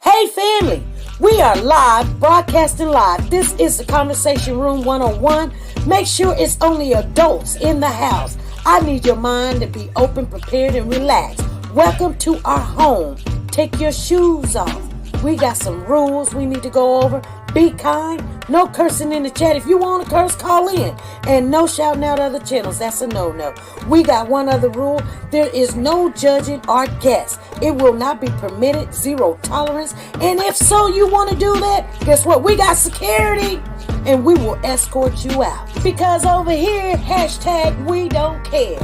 Hey family, we are live, broadcasting live. This is the Conversation Room 101. Make sure it's only adults in the house. I need your mind to be open, prepared, and relaxed. Welcome to our home. Take your shoes off. We got some rules we need to go over. Be kind. No cursing in the chat. If you want to curse, call in. And no shouting out other channels. That's a no-no. We got one other rule. There is no judging our guests. It will not be permitted. Zero tolerance. And if so, you want to do that, guess what? We got security. And we will escort you out. Because over here, hashtag we don't care.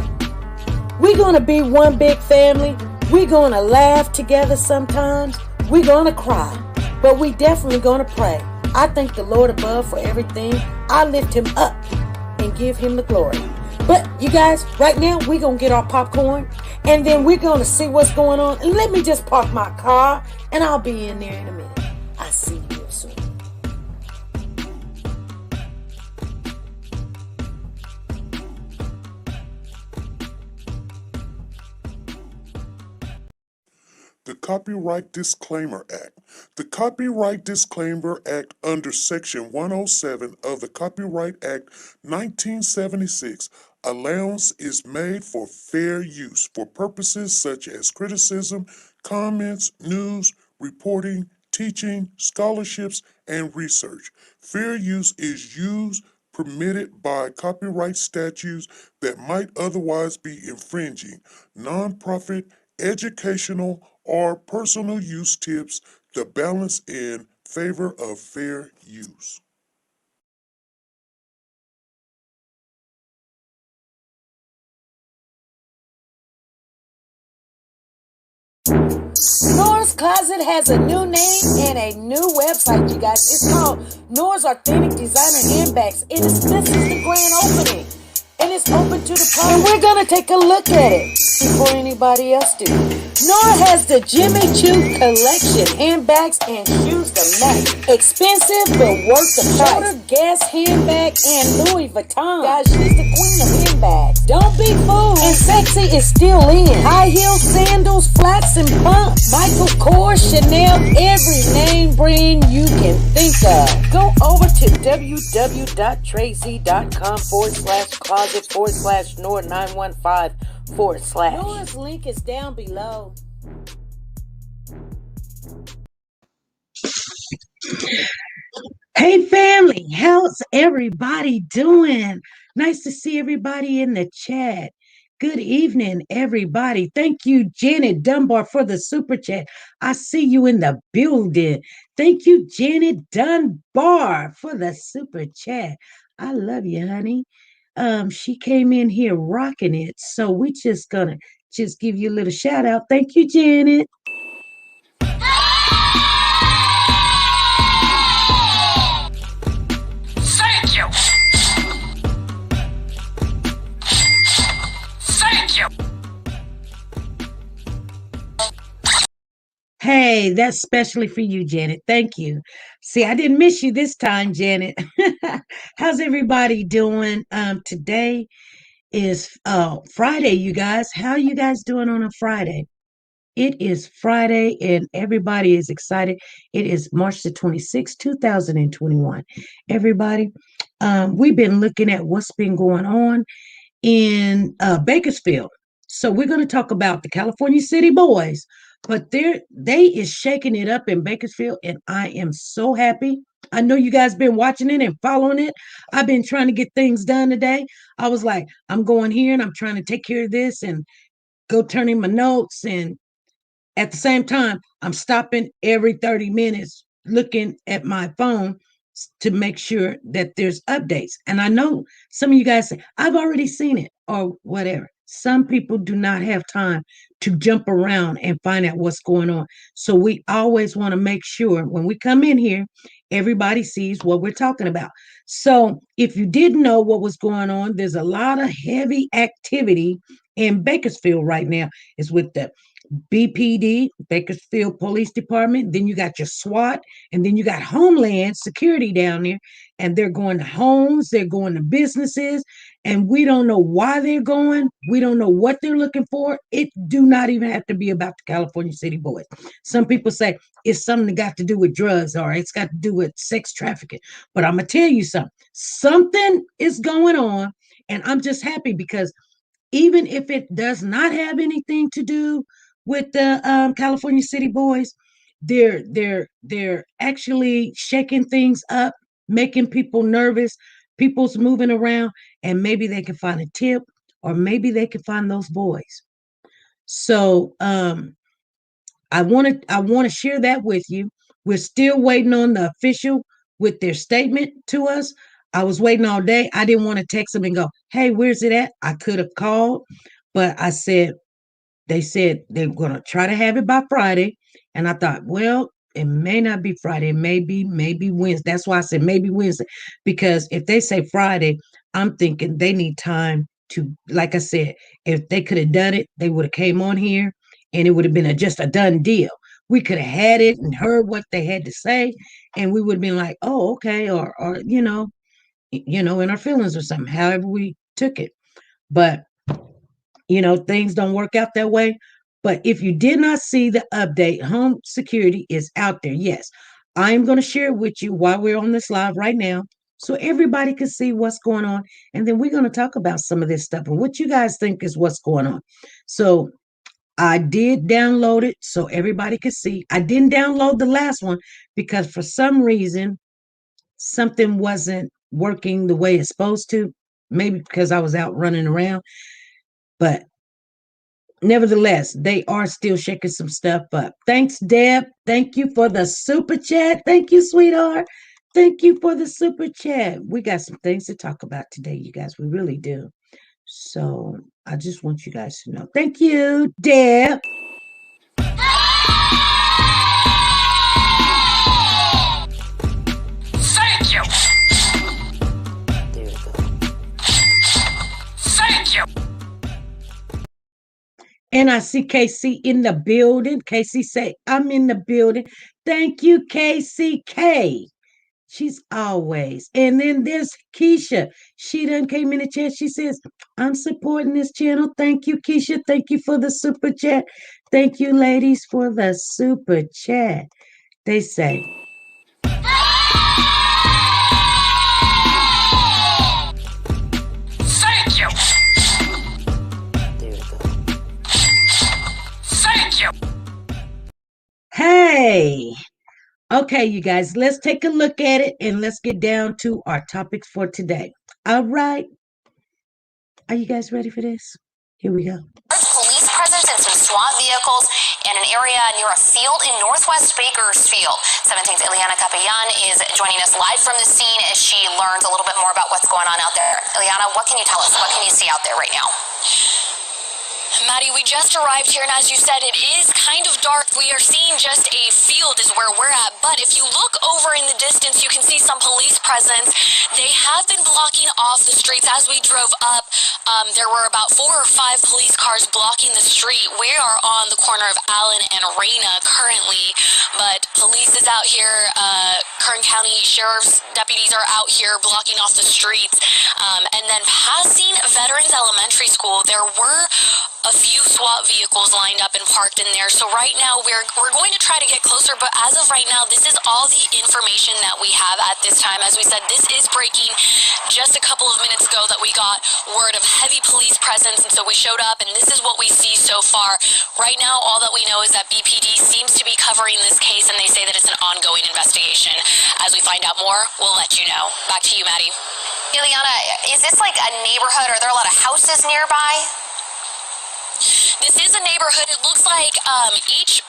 We're going to be one big family. We're going to laugh together sometimes. We're going to cry. But we definitely going to pray. I thank the Lord above for everything. I lift him up and give him the glory. But you guys, right now, we're going to get our popcorn. And then we're going to see what's going on. And let me just park my car. And I'll be in there in a minute. I'll see you real soon. The Copyright Disclaimer Act. The Copyright Disclaimer Act under Section 107 of the Copyright Act 1976, allowance is made for fair use for purposes such as criticism, comments, news, reporting, teaching, scholarships, and research. Fair use is used permitted by copyright statutes that might otherwise be infringing. Nonprofit, educational, or personal use tips the balance in favor of fair use. Nora's Closet has a new name and a new website, you guys. It's called Nora's Authentic Designer Handbags. This is the grand opening. And it's open to the public. And we're going to take a look at it before anybody else do. Nora has the Jimmy Choo collection. Handbags and shoes to match. Expensive but worth the price. Shoulder Guess handbag and Louis Vuitton. Guys, she's the queen of handbags. Don't be fooled. And sexy is still in. High heel sandals, flats and pumps. Michael Kors, Chanel, every name brand you can think of. Go over to www.tracy.com/closet/Nora915/. Nora's link is down below. Hey family, how's everybody doing? Nice to see everybody in the chat. Good evening, everybody. Thank you, Janet Dunbar, for the super chat. I see you in the building. Thank you, Janet Dunbar, for the super chat. I love you, honey. She came in here rocking it, so we just gonna give you a little shout out. Thank you, Janet. Thank you. Thank you. Hey, that's specially for you, Janet. Thank you. See, I didn't miss you this time, Janet. How's everybody doing? Today is Friday, you guys. How are you guys doing on a Friday? It is Friday and everybody is excited. It is March the 26th, 2021. Everybody, we've been looking at what's been going on in Bakersfield. So we're going to talk about the California City boys But they is shaking it up in Bakersfield, and I am so happy. I know you guys been watching it and following it. I've been trying to get things done today. I was like, I'm going here and I'm trying to take care of this and go turn in my notes. And at the same time, I'm stopping every 30 minutes looking at my phone to make sure that there's updates. And I know some of you guys say, I've already seen it or whatever. Some people do not have time to jump around and find out what's going on. So we always want to make sure when we come in here, everybody sees what we're talking about. So if you didn't know what was going on, there's a lot of heavy activity in Bakersfield right now. It's with the BPD, Bakersfield Police Department. Then you got your SWAT, and then you got Homeland Security down there. And they're going to homes, they're going to businesses, and we don't know why they're going. We don't know what they're looking for. It do not even have to be about the California City Boys. Some people say it's something that got to do with drugs or it's got to do with sex trafficking. But I'm gonna tell you something. Something is going on, and I'm just happy because even if it does not have anything to do with the California City Boys, they're actually shaking things up, making people nervous. People's moving around, and maybe they can find a tip, or maybe they can find those boys. So I want to share that with you. We're still waiting on the official with their statement to us. I was waiting all day. I didn't want to text them and go, "Hey, where's it at?" I could have called, but I said they said they were going to try to have it by Friday. And I thought, well, it may not be Friday. It maybe Wednesday. That's why I said maybe Wednesday. Because if they say Friday, I'm thinking they need time to, like I said, if they could have done it, they would have came on here and it would have been just a done deal. We could have had it and heard what they had to say, and we would have been like, oh, okay, or in our feelings or something, however we took it. But things don't work out that way. But if you did not see the update, home security is out there. Yes, I am going to share it with you while we're on this live right now so everybody can see what's going on. And then we're going to talk about some of this stuff and what you guys think is what's going on. So I did download it so everybody could see. I didn't download the last one because for some reason, something wasn't working the way it's supposed to. Maybe because I was out running around. But nevertheless, they are still shaking some stuff up. Thanks, Deb. Thank you for the super chat. Thank you, sweetheart. Thank you for the super chat. We got some things to talk about today, you guys. We really do. So I just want you guys to know. Thank you, Deb. Thank you. There we go. Thank you. And I see Casey in the building. Casey say, I'm in the building. Thank you, KCK. She's always. And then there's Keisha. She done came in the chat. She says, I'm supporting this channel. Thank you, Keisha. Thank you for the super chat. Thank you, ladies, for the super chat. They say, Thank you. there we go. Thank you. Hey. Okay, you guys, let's take a look at it and let's get down to our topics for today. All right. Are you guys ready for this? Here we go. Police presence and some SWAT vehicles in an area near a field in northwest Bakersfield. 17's Ileana Capeyan is joining us live from the scene as she learns a little bit more about what's going on out there. Ileana, what can you tell us? What can you see out there right now? Maddie, we just arrived here, and as you said, it is kind of dark. We are seeing just a field is where we're at, but if you look over in the distance, you can see some police presence. They have been blocking off the streets. As we drove up, there were about 4 or 5 police cars blocking the street. We are on the corner of Allen and Reyna currently, but police is out here. Kern County Sheriff's deputies are out here blocking off the streets. And then passing Veterans Elementary School, there were a few SWAT vehicles lined up and parked in there. So right now we're going to try to get closer, but as of right now, this is all the information that we have at this time. As we said, this is breaking just a couple of minutes ago that we got word of heavy police presence, and so we showed up, and this is what we see so far. Right now, all that we know is that BPD seems to be covering this case, and they say that it's an ongoing investigation. As we find out more, we'll let you know. Back to you, Maddie. Ileana, is this like a neighborhood? Are there a lot of houses nearby? This is a neighborhood. It looks like each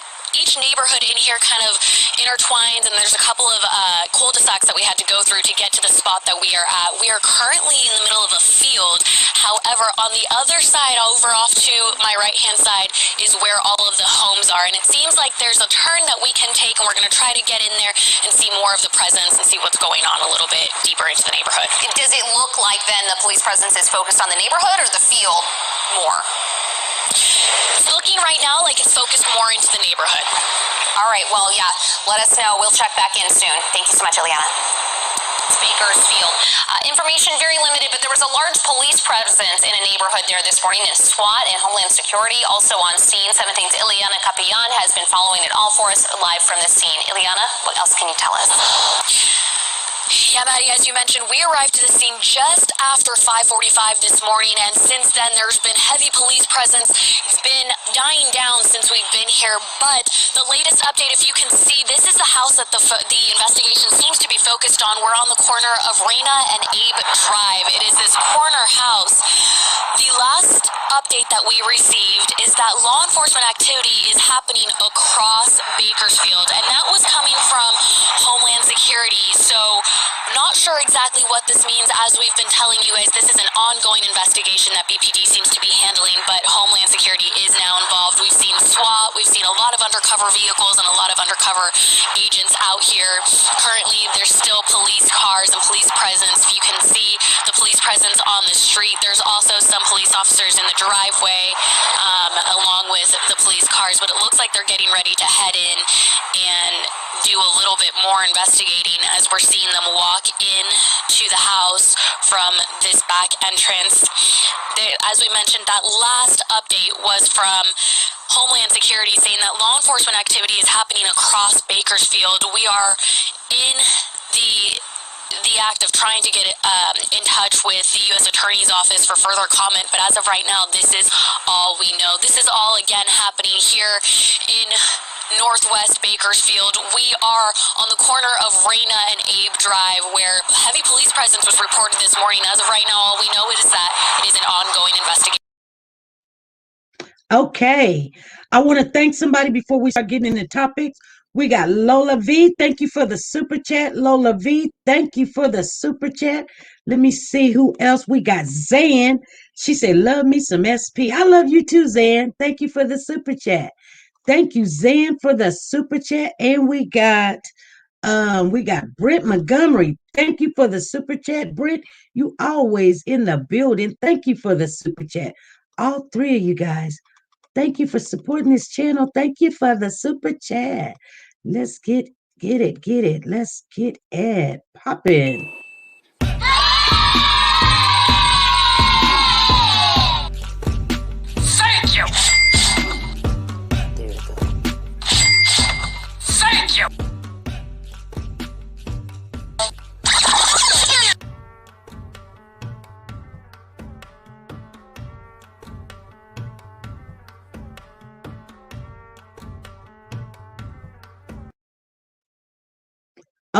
neighborhood in here kind of intertwines, and there's a couple of cul-de-sacs that we had to go through to get to the spot that we are at. We are currently in the middle of a field. However, on the other side, over off to my right-hand side, is where all of the homes are, and it seems like there's a turn that we can take, and we're going to try to get in there and see more of the presence and see what's going on a little bit deeper into the neighborhood. Does it look like then the police presence is focused on the neighborhood or the field more? It's looking right now like it's focused more into the neighborhood. All right, well, yeah, let us know. We'll check back in soon. Thank you so much, Ileana. It's Bakersfield. Information very limited, but there was a large police presence in a neighborhood there this morning, and SWAT and Homeland Security also on scene. 17's Ileana Capian has been following it all for us live from the scene. Ileana, what else can you tell us? Yeah, Maddie, as you mentioned, we arrived to the scene just after 5:45 this morning, and since then there's been heavy police presence. It's been dying down since we've been here, but the latest update, if you can see, this is the house that the investigation seems to be focused on. We're on the corner of Raina and Abe Drive. It is this corner house. The last update that we received is that law enforcement activity is happening across Bakersfield, and that was coming from Homeland Security. So not sure exactly what this means. As we've been telling you guys, this is an ongoing investigation that BPD seems to be handling, but Homeland Security is now involved. We've seen SWAT, we've seen a lot of undercover vehicles and a lot of undercover agents out here. Currently, there's still police cars and police presence. You can see the police presence on the street. There's also some police officers in the driveway, along with the police cars, but it looks like they're getting ready to head in and do a little bit more investigating as we're seeing them walk in to the house from this back entrance. As we mentioned, that last update was from Homeland Security saying that law enforcement activity is happening across Bakersfield. We are in the act of trying to get in touch with the U.S. Attorney's Office for further comment, but as of right now, this is all we know. This is all, again, happening here in Northwest Bakersfield. We are on the corner of Raina and Abe Drive, where heavy police presence was reported this morning. As of right now, all we know is that it is an ongoing investigation. Okay. I want to thank somebody before we start getting into topics. We got Lola V. Thank you for the super chat. Lola V. Thank you for the super chat. Let me see who else. We got Zan. She said, love me some SP. I love you too, Zan. Thank you for the super chat. Thank you, Zan, for the super chat. And we got Brent Montgomery. Thank you for the super chat. Brent, you always in the building. Thank you for the super chat. All three of you guys. Thank you for supporting this channel. Thank you for the super chat. Let's get it. Let's get it popping. Thank you. There we go. Thank you.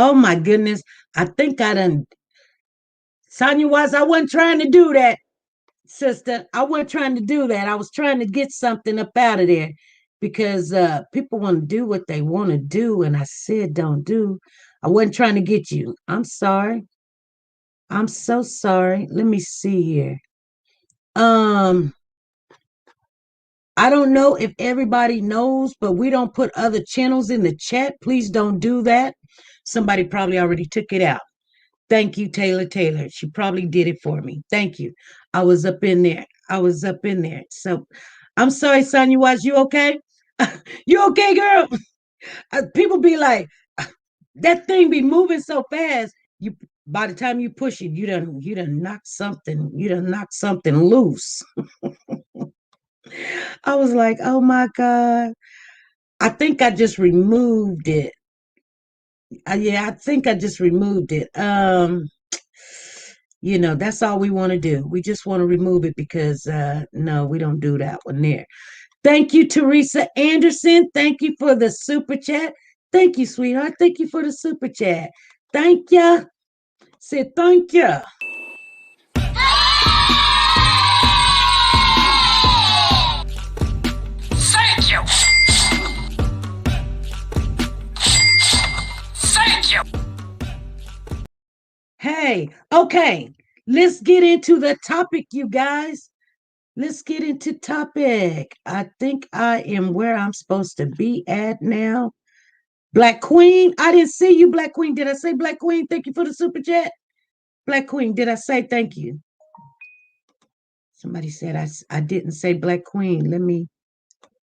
Oh my goodness. I think I done. Sonya was, I wasn't trying to do that, sister. I wasn't trying to do that. I was trying to get something up out of there because people want to do what they want to do. And I said, don't do. I wasn't trying to get you. I'm sorry. I'm so sorry. Let me see here. I don't know if everybody knows, but we don't put other channels in the chat. Please don't do that. Somebody probably already took it out. Thank you, Taylor. She probably did it for me. Thank you. I was up in there. So I'm sorry, Sonya. Was you okay? You okay, girl? People be like, that thing be moving so fast. You by the time you push it, you done knock something loose. I was like, oh my God. I think I just removed it. Yeah, I think I just removed it. That's all we want to do. We just want to remove it because no, we don't do that one there. Thank you, Teresa Anderson. Thank you for the super chat. Thank you, sweetheart. Thank you for the super chat. Thank you. Said thank you. Thank you. Thank you. Hey, okay. Let's get into the topic, you guys. Let's get into topic. I think I am where I'm supposed to be at now. Black Queen, I didn't see you, Black Queen. Did I say Black Queen? Thank you for the super chat. Black Queen, did I say thank you? Somebody said I didn't say Black Queen.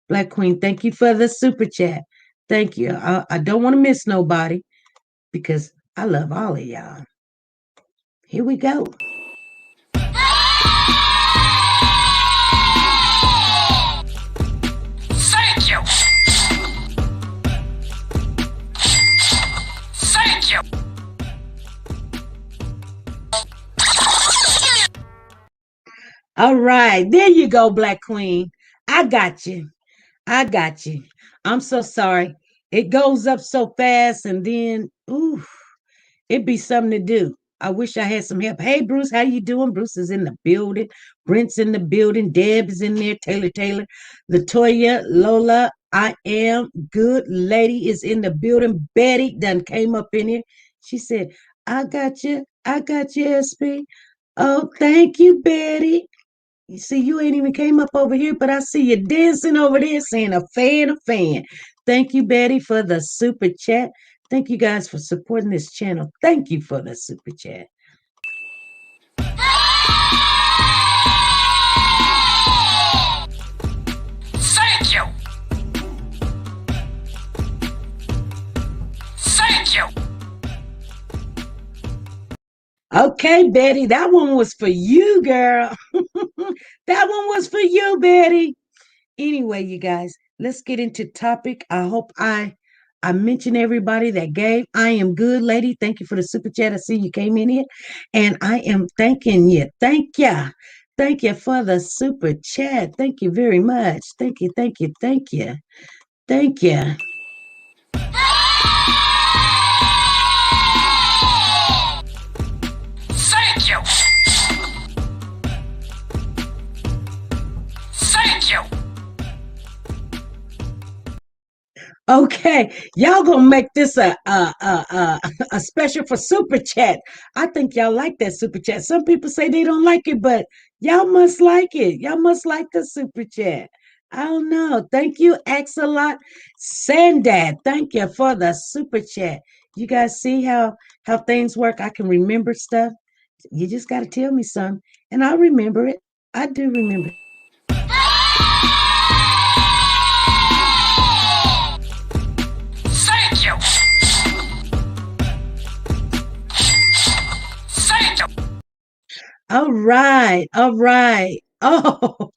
Black Queen, thank you for the super chat. Thank you. I don't want to miss nobody because I love all of y'all. Here we go. Thank you. Thank you. All right, there you go, Black Queen. I got you. I got you. I'm so sorry. It goes up so fast, and then, ooh, it'd be something to do. I wish I had some help. Hey, Bruce, how you doing? Bruce is in the building. Brent's in the building. Deb is in there. Taylor, Latoya, Lola, I am good. Lady is in the building. Betty done came up in here. She said, I got you. I got you, SP. Oh, thank you, Betty. You see, you ain't even came up over here, but I see you dancing over there saying a fan, a fan. Thank you, Betty, for the super chat. Thank you guys for supporting this channel. Thank you for the super chat. Thank you. Thank you. Okay, Betty, that one was for you, girl. That one was for you, Betty. Anyway, you guys, let's get into topic. I hope I mentioned everybody that gave. I am good, lady. Thank you for the super chat. I see you came in here, and I am thanking you. Thank you. Thank you for the super chat. Thank you very much. Thank you. Thank you. Thank you. Thank you. Thank you. Thank you. Okay, y'all gonna make this a special for super chat. I think y'all like that super chat. Some people say they don't like it, but y'all must like it. Y'all must like the super chat. I don't know. Thank you, Axelot Sandad. Thank you for the super chat. You guys see how things work? I can remember stuff. You just got to tell me something, and I remember it. I do remember it. Thank you. Thank you. All right, all right. Oh,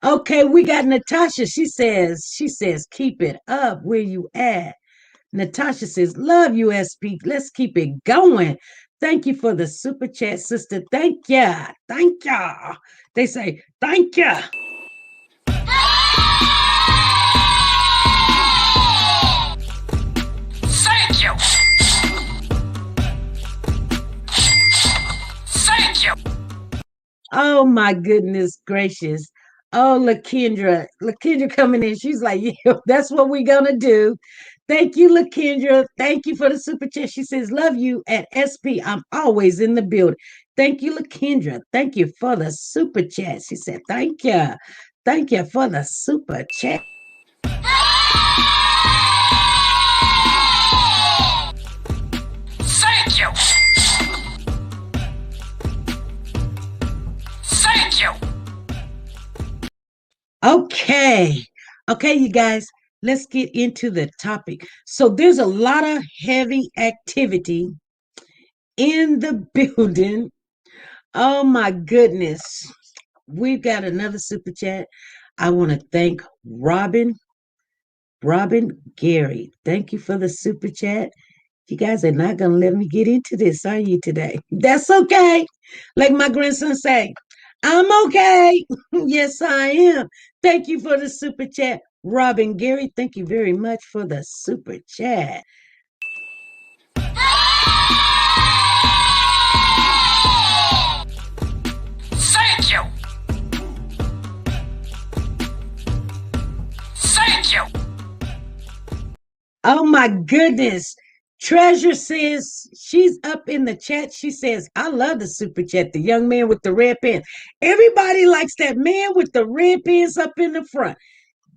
okay. We got Natasha. She says, keep it up where you at. Natasha says, love USP. Let's keep it going. Thank you for the super chat, sister. Thank ya. Thank ya. They say, thank ya. Thank you. Thank you. Oh my goodness gracious. Oh, LaKendra coming in. She's like, yeah, that's what we're gonna do. Thank you, LaKendra. Thank you for the super chat. She says, love you at SP. I'm always in the building. Thank you, LaKendra. Thank you for the super chat. She said, thank you. Thank you for the super chat. Thank you. Thank you. Okay. Okay, you guys, let's get into the topic. So there's a lot of heavy activity in the building. Oh my goodness. We've got another super chat. I want to thank Robin Gary. Thank you for the super chat. You guys are not going to let me get into this, are you, today? That's okay. Like my grandson say, I'm okay. Yes, I am. Thank you for the super chat. Robin Gary, thank you very much for the super chat. Thank you. Thank you. Oh my goodness. Treasure says she's up in the chat. She says, I love the super chat, the young man with the red pen. Everybody likes that man with the red pens up in the front.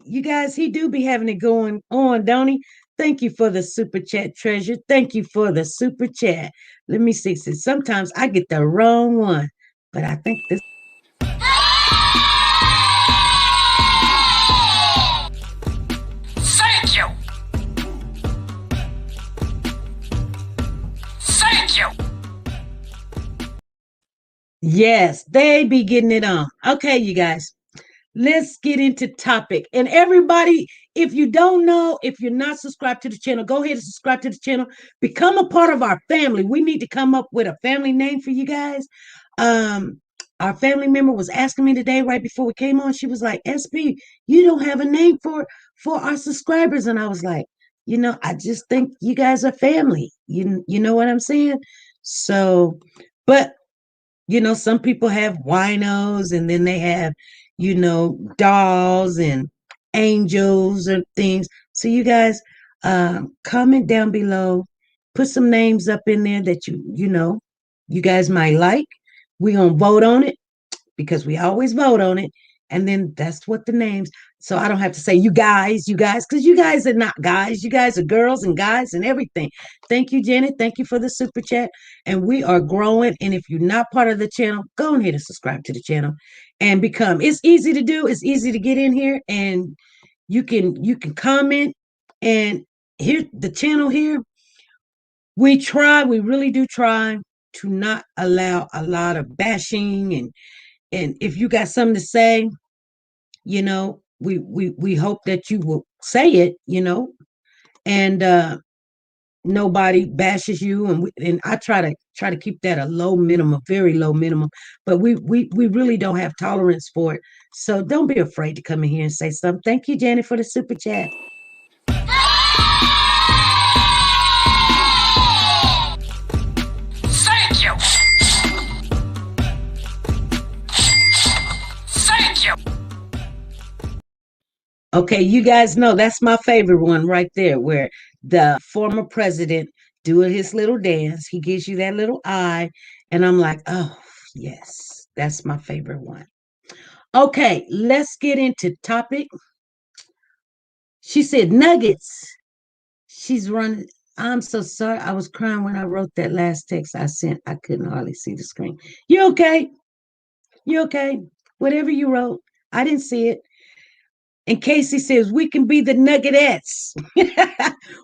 You guys, he do be having it going on, don't he? Thank you for the super chat, Treasure. Thank you for the super chat. Let me see. Sometimes I get the wrong one, but I think this. Thank you. Thank you. Yes, they be getting it on. Okay, you guys. Let's get into topic. And everybody, if you don't know, if you're not subscribed to the channel, go ahead and subscribe to the channel. Become a part of our family. We need to come up with a family name for you guys. Our family member was asking me today, right before we came on. She was like, "SP, you don't have a name for our subscribers." And I was like, I just think you guys are family. You know what I'm saying? So, but some people have winos and then they have, dolls and angels and things. So you guys comment down below, put some names up in there that you guys might like. We're gonna vote on it because we always vote on it. And then that's what the names. So I don't have to say you guys, because you guys are not guys. You guys are girls and guys and everything. Thank you, Janet. Thank you for the super chat. And we are growing. And if you're not part of the channel, go ahead and subscribe to the channel and become. It's easy to do. It's easy to get in here, and you can comment. And here, the channel here, we really do try to not allow a lot of bashing, and if you got something to say, we hope that you will say it, and nobody bashes you, and I try to keep that a low minimum, very low minimum, but we really don't have tolerance for it. So don't be afraid to come in here and say something. Thank you, Janet, for the super chat. Thank you. Thank you. Okay, you guys know that's my favorite one right there, where the former president doing his little dance. He gives you that little eye, and I'm like, oh, yes, that's my favorite one. Okay, let's get into topic. She said nuggets. She's running. I'm so sorry. I was crying when I wrote that last text I sent. I couldn't hardly see the screen. You okay? You okay? Whatever you wrote, I didn't see it. And Casey says, we can be the nuggetettes.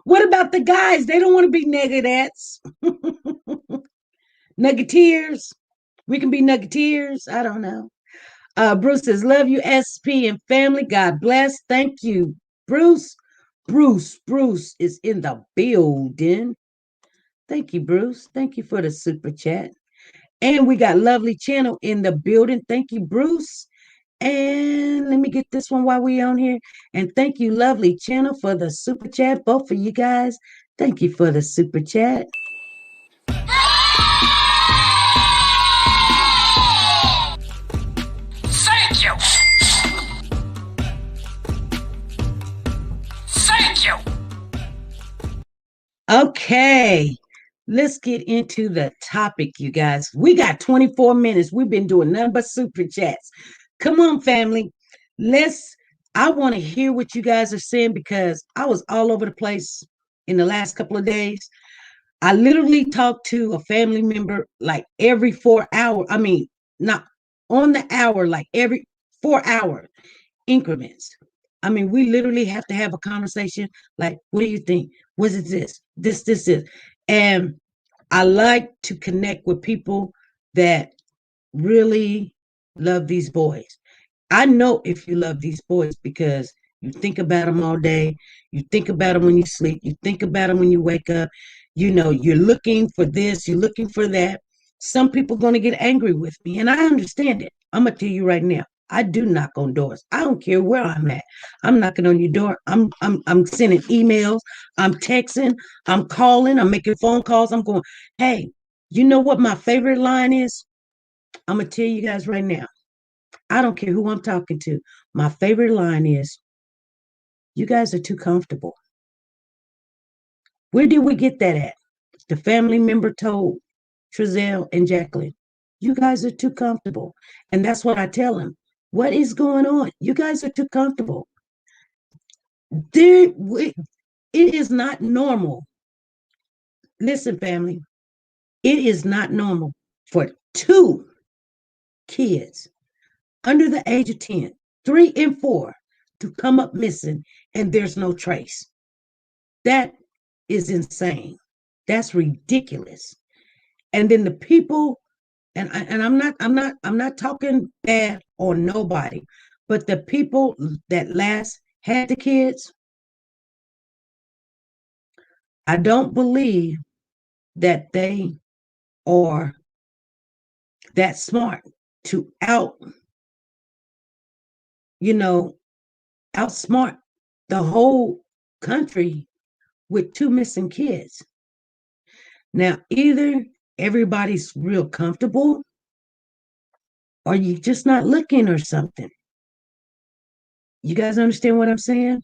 What about the guys? They don't want to be nuggetettes. Nuggeteers. We can be nuggeteers. I don't know. Bruce says, love you, SP and family. God bless. Thank you, Bruce. Bruce is in the building. Thank you, Bruce. Thank you for the super chat. And we got Lovely Channel in the building. Thank you, Bruce. And let me get this one while we're on here. And thank you, Lovely Channel, for the super chat. Both of you guys, thank you for the super chat. Thank you. Thank you. Okay, let's get into the topic, you guys. We got 24 minutes. We've been doing nothing but super chats. Come on, family. I want to hear what you guys are saying because I was all over the place in the last couple of days. I literally talked to a family member like every 4 hours. I mean, not on the hour, like every 4 hour increments. I mean, we literally have to have a conversation. Like, what do you think? Was it this? And I like to connect with people that really love these boys. I know if you love these boys because you think about them all day. You think about them when you sleep. You think about them when you wake up. You're looking for this, you're looking for that. Some people going to get angry with me, and I understand it. I'm going to tell you right now. I do knock on doors. I don't care where I'm at. I'm knocking on your door. I'm sending emails. I'm texting. I'm calling. I'm making phone calls. I'm going, hey, you know what my favorite line is? I'm going to tell you guys right now. I don't care who I'm talking to. My favorite line is, you guys are too comfortable. Where did we get that at? The family member told Trezell and Jacqueline, you guys are too comfortable. And that's what I tell them. What is going on? You guys are too comfortable. There, it is not normal. Listen, family, it is not normal for two kids under the age of 10, 3 and 4, to come up missing and there's no trace. That is insane. That's ridiculous. And then the people, and I'm not talking bad on nobody, but the people that last had the kids, I don't believe that they are that smart to you know, outsmart the whole country with two missing kids. Now, either everybody's real comfortable or you just not looking or something. You guys understand what I'm saying?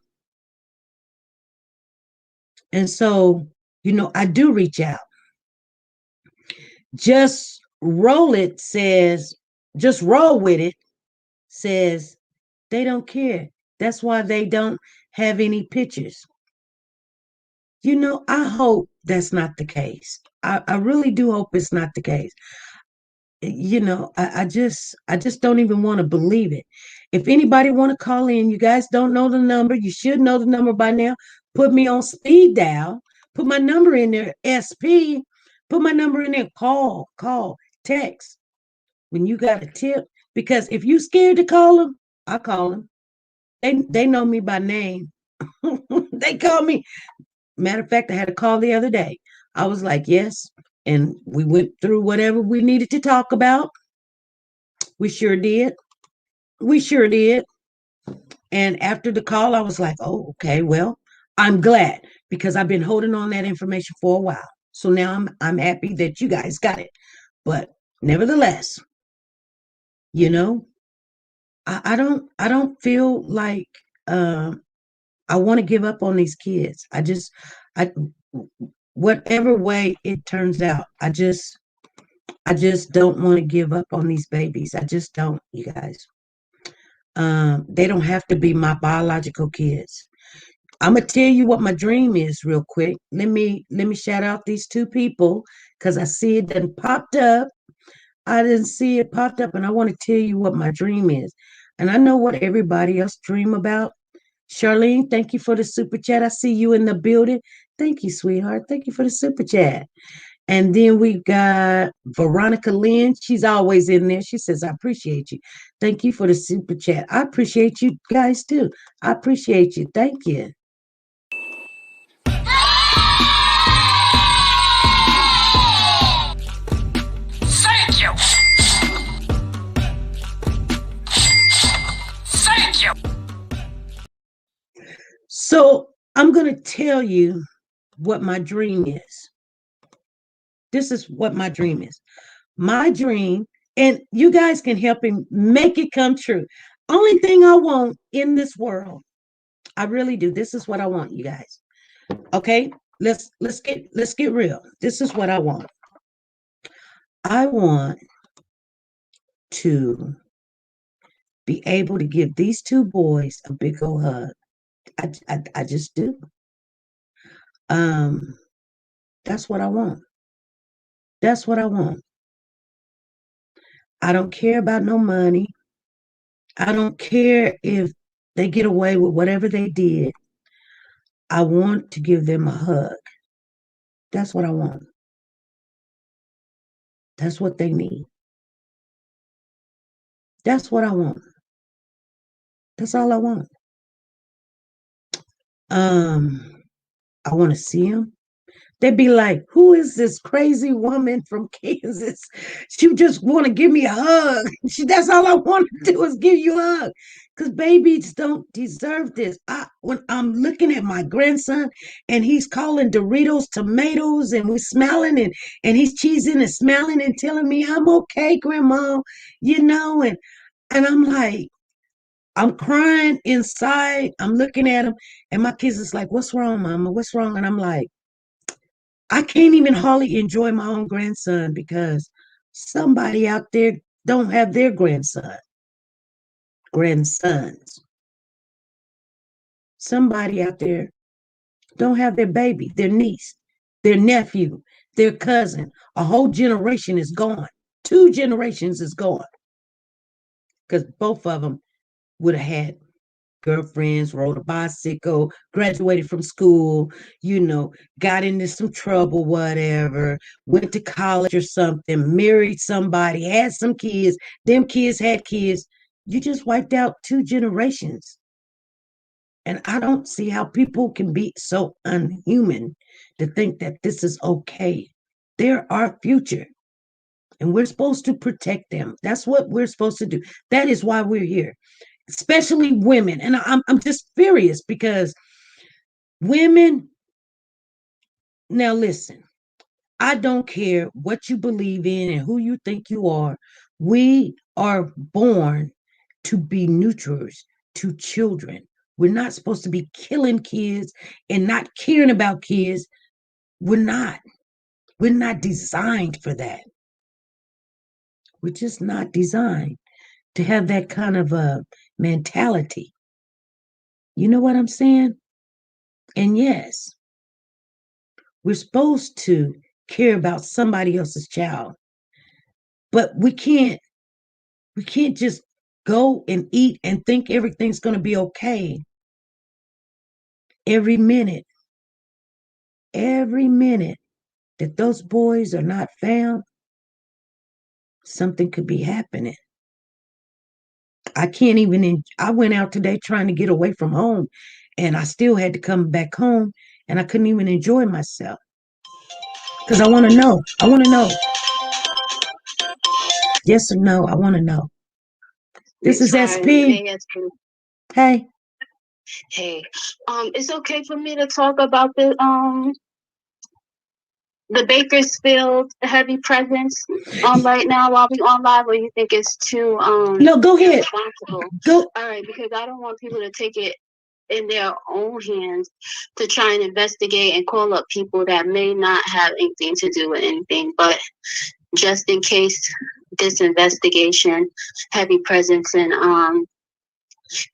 And so, I do reach out. Just roll it says, just roll with it says they don't care. That's why they don't have any pictures. I hope that's not the case. I really do hope it's not the case. I just don't even want to believe it. If anybody want to call in, you guys don't know the number. You should know the number by now. Put me on speed dial. Put my number in there, SP. Put my number in there. Call, text when you got a tip. Because if you scared to call them, I call them. They know me by name. They call me. Matter of fact, I had a call the other day. I was like, yes. And we went through whatever we needed to talk about. We sure did. We sure did. And after the call, I was like, oh, okay, well, I'm glad because I've been holding on that information for a while. So now I'm happy that you guys got it. But nevertheless, you know, I don't feel like I want to give up on these kids. I whatever way it turns out, I just don't want to give up on these babies. I just don't, you guys. They don't have to be my biological kids. I'm gonna tell you what my dream is real quick. Let me shout out these two people because I see it done popped up. I didn't see it popped up, and I want to tell you what my dream is. And I know what everybody else dream about. Charlene, thank you for the super chat. I see you in the building. Thank you, sweetheart. Thank you for the super chat. And then we got Veronica Lynn. She's always in there. She says, I appreciate you. Thank you for the super chat. I appreciate you guys too. I appreciate you. Thank you. Thank you. Thank you. So I'm going to tell you what my dream is. This is what my dream is. My dream, and you guys can help him make it come true. Only thing I want in this world, I really do. This is what I want, you guys. Okay, let's get real. This is what I want. I want to be able to give these two boys a big old hug. I just do. Um, that's what I want. That's what I want. I don't care about no money. I don't care if they get away with whatever they did. I want to give them a hug. That's what I want. That's what they need. That's what I want. That's all I want. I want to see them. They'd be like, who is this crazy woman from Kansas? She just want to give me a hug. That's all I want to do is give you a hug. Because babies don't deserve this. When I'm looking at my grandson and he's calling Doritos tomatoes and we're smiling and he's cheesing and smiling and telling me, I'm okay, grandma, and I'm like, I'm crying inside. I'm looking at him and my kids is like, what's wrong, mama? What's wrong? And I'm like, I can't even hardly enjoy my own grandson because somebody out there don't have their grandsons. Somebody out there don't have their baby, their niece, their nephew, their cousin. A whole generation is gone. 2 generations is gone because both of them would have had girlfriends, rode a bicycle, graduated from school, got into some trouble, whatever, went to college or something, married somebody, had some kids, them kids had kids. You just wiped out 2 generations. And I don't see how people can be so unhuman to think that this is okay. They're our future. And we're supposed to protect them. That's what we're supposed to do. That is why we're here, especially women. And I'm just furious because women, now listen, I don't care what you believe in and who you think you are. We are born to be neutrals to children. We're not supposed to be killing kids and not caring about kids. We're not. We're not designed for that. We're just not designed to have that kind of a mentality. You know what I'm saying? And yes, we're supposed to care about somebody else's child, but we can't just go and eat and think everything's going to be okay. Every minute that those boys are not found, something could be happening. I went out today trying to get away from home and I still had to come back home and I couldn't even enjoy myself because I want to know. Yes or no? I want to know. This is SP. Hey. Hey, it's okay for me to talk about the Bakersfield heavy presence right now while we on live, or you think it's too No, go ahead. Go. All right, because I don't want people to take it in their own hands to try and investigate and call up people that may not have anything to do with anything, but just in case this investigation heavy presence in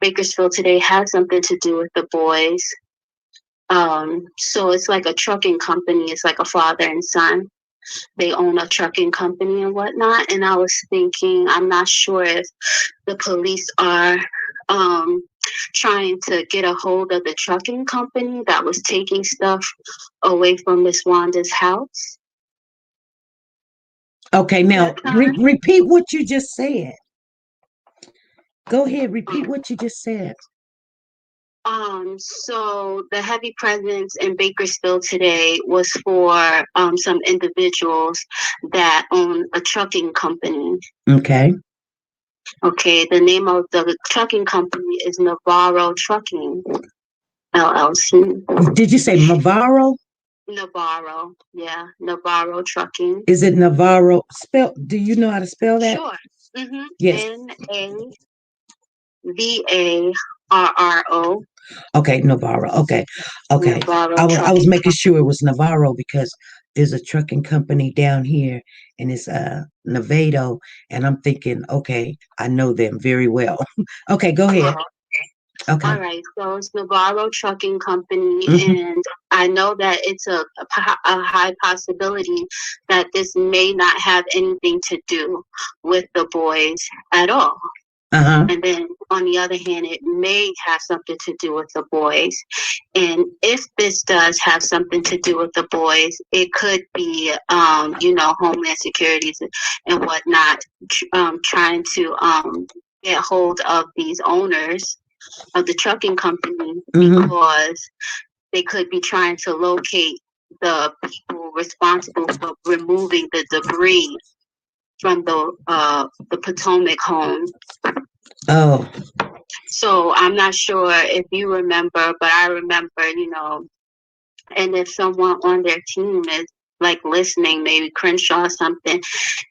Bakersfield today has something to do with the boys. So it's like a trucking company. It's like a father and son. They own a trucking company and whatnot. And I was thinking, I'm not sure if the police are trying to get a hold of the trucking company that was taking stuff away from Miss Wanda's house. Okay, now repeat what you just said. Go ahead, repeat what you just said. So the heavy presence in Bakersfield today was for some individuals that own a trucking company. Okay. Okay, the name of the trucking company is Navarro Trucking, LLC. Did you say Navarro? Navarro, yeah, Navarro Trucking. Is it Navarro? Do you know how to spell that? Sure. Mm-hmm. Yes. Navarro. Okay, Navarro. Okay. Navarro I was making sure it was Navarro because there's a trucking company down here and it's Nevado, and I'm thinking, okay, I know them very well. Okay, go ahead. Okay. All right, so it's Navarro Trucking Company, and I know that it's a high possibility that this may not have anything to do with the boys at all. And then on the other hand, it may have something to do with the boys. And if this does have something to do with the boys, it could be, Homeland Securities and whatnot, trying to get hold of these owners of the trucking company Mhm. because they could be trying to locate the people responsible for removing the debris from the Potomac home. Oh, So I'm not sure if you remember, but I remember, you know, and if someone on their team is like listening, maybe Crenshaw or something,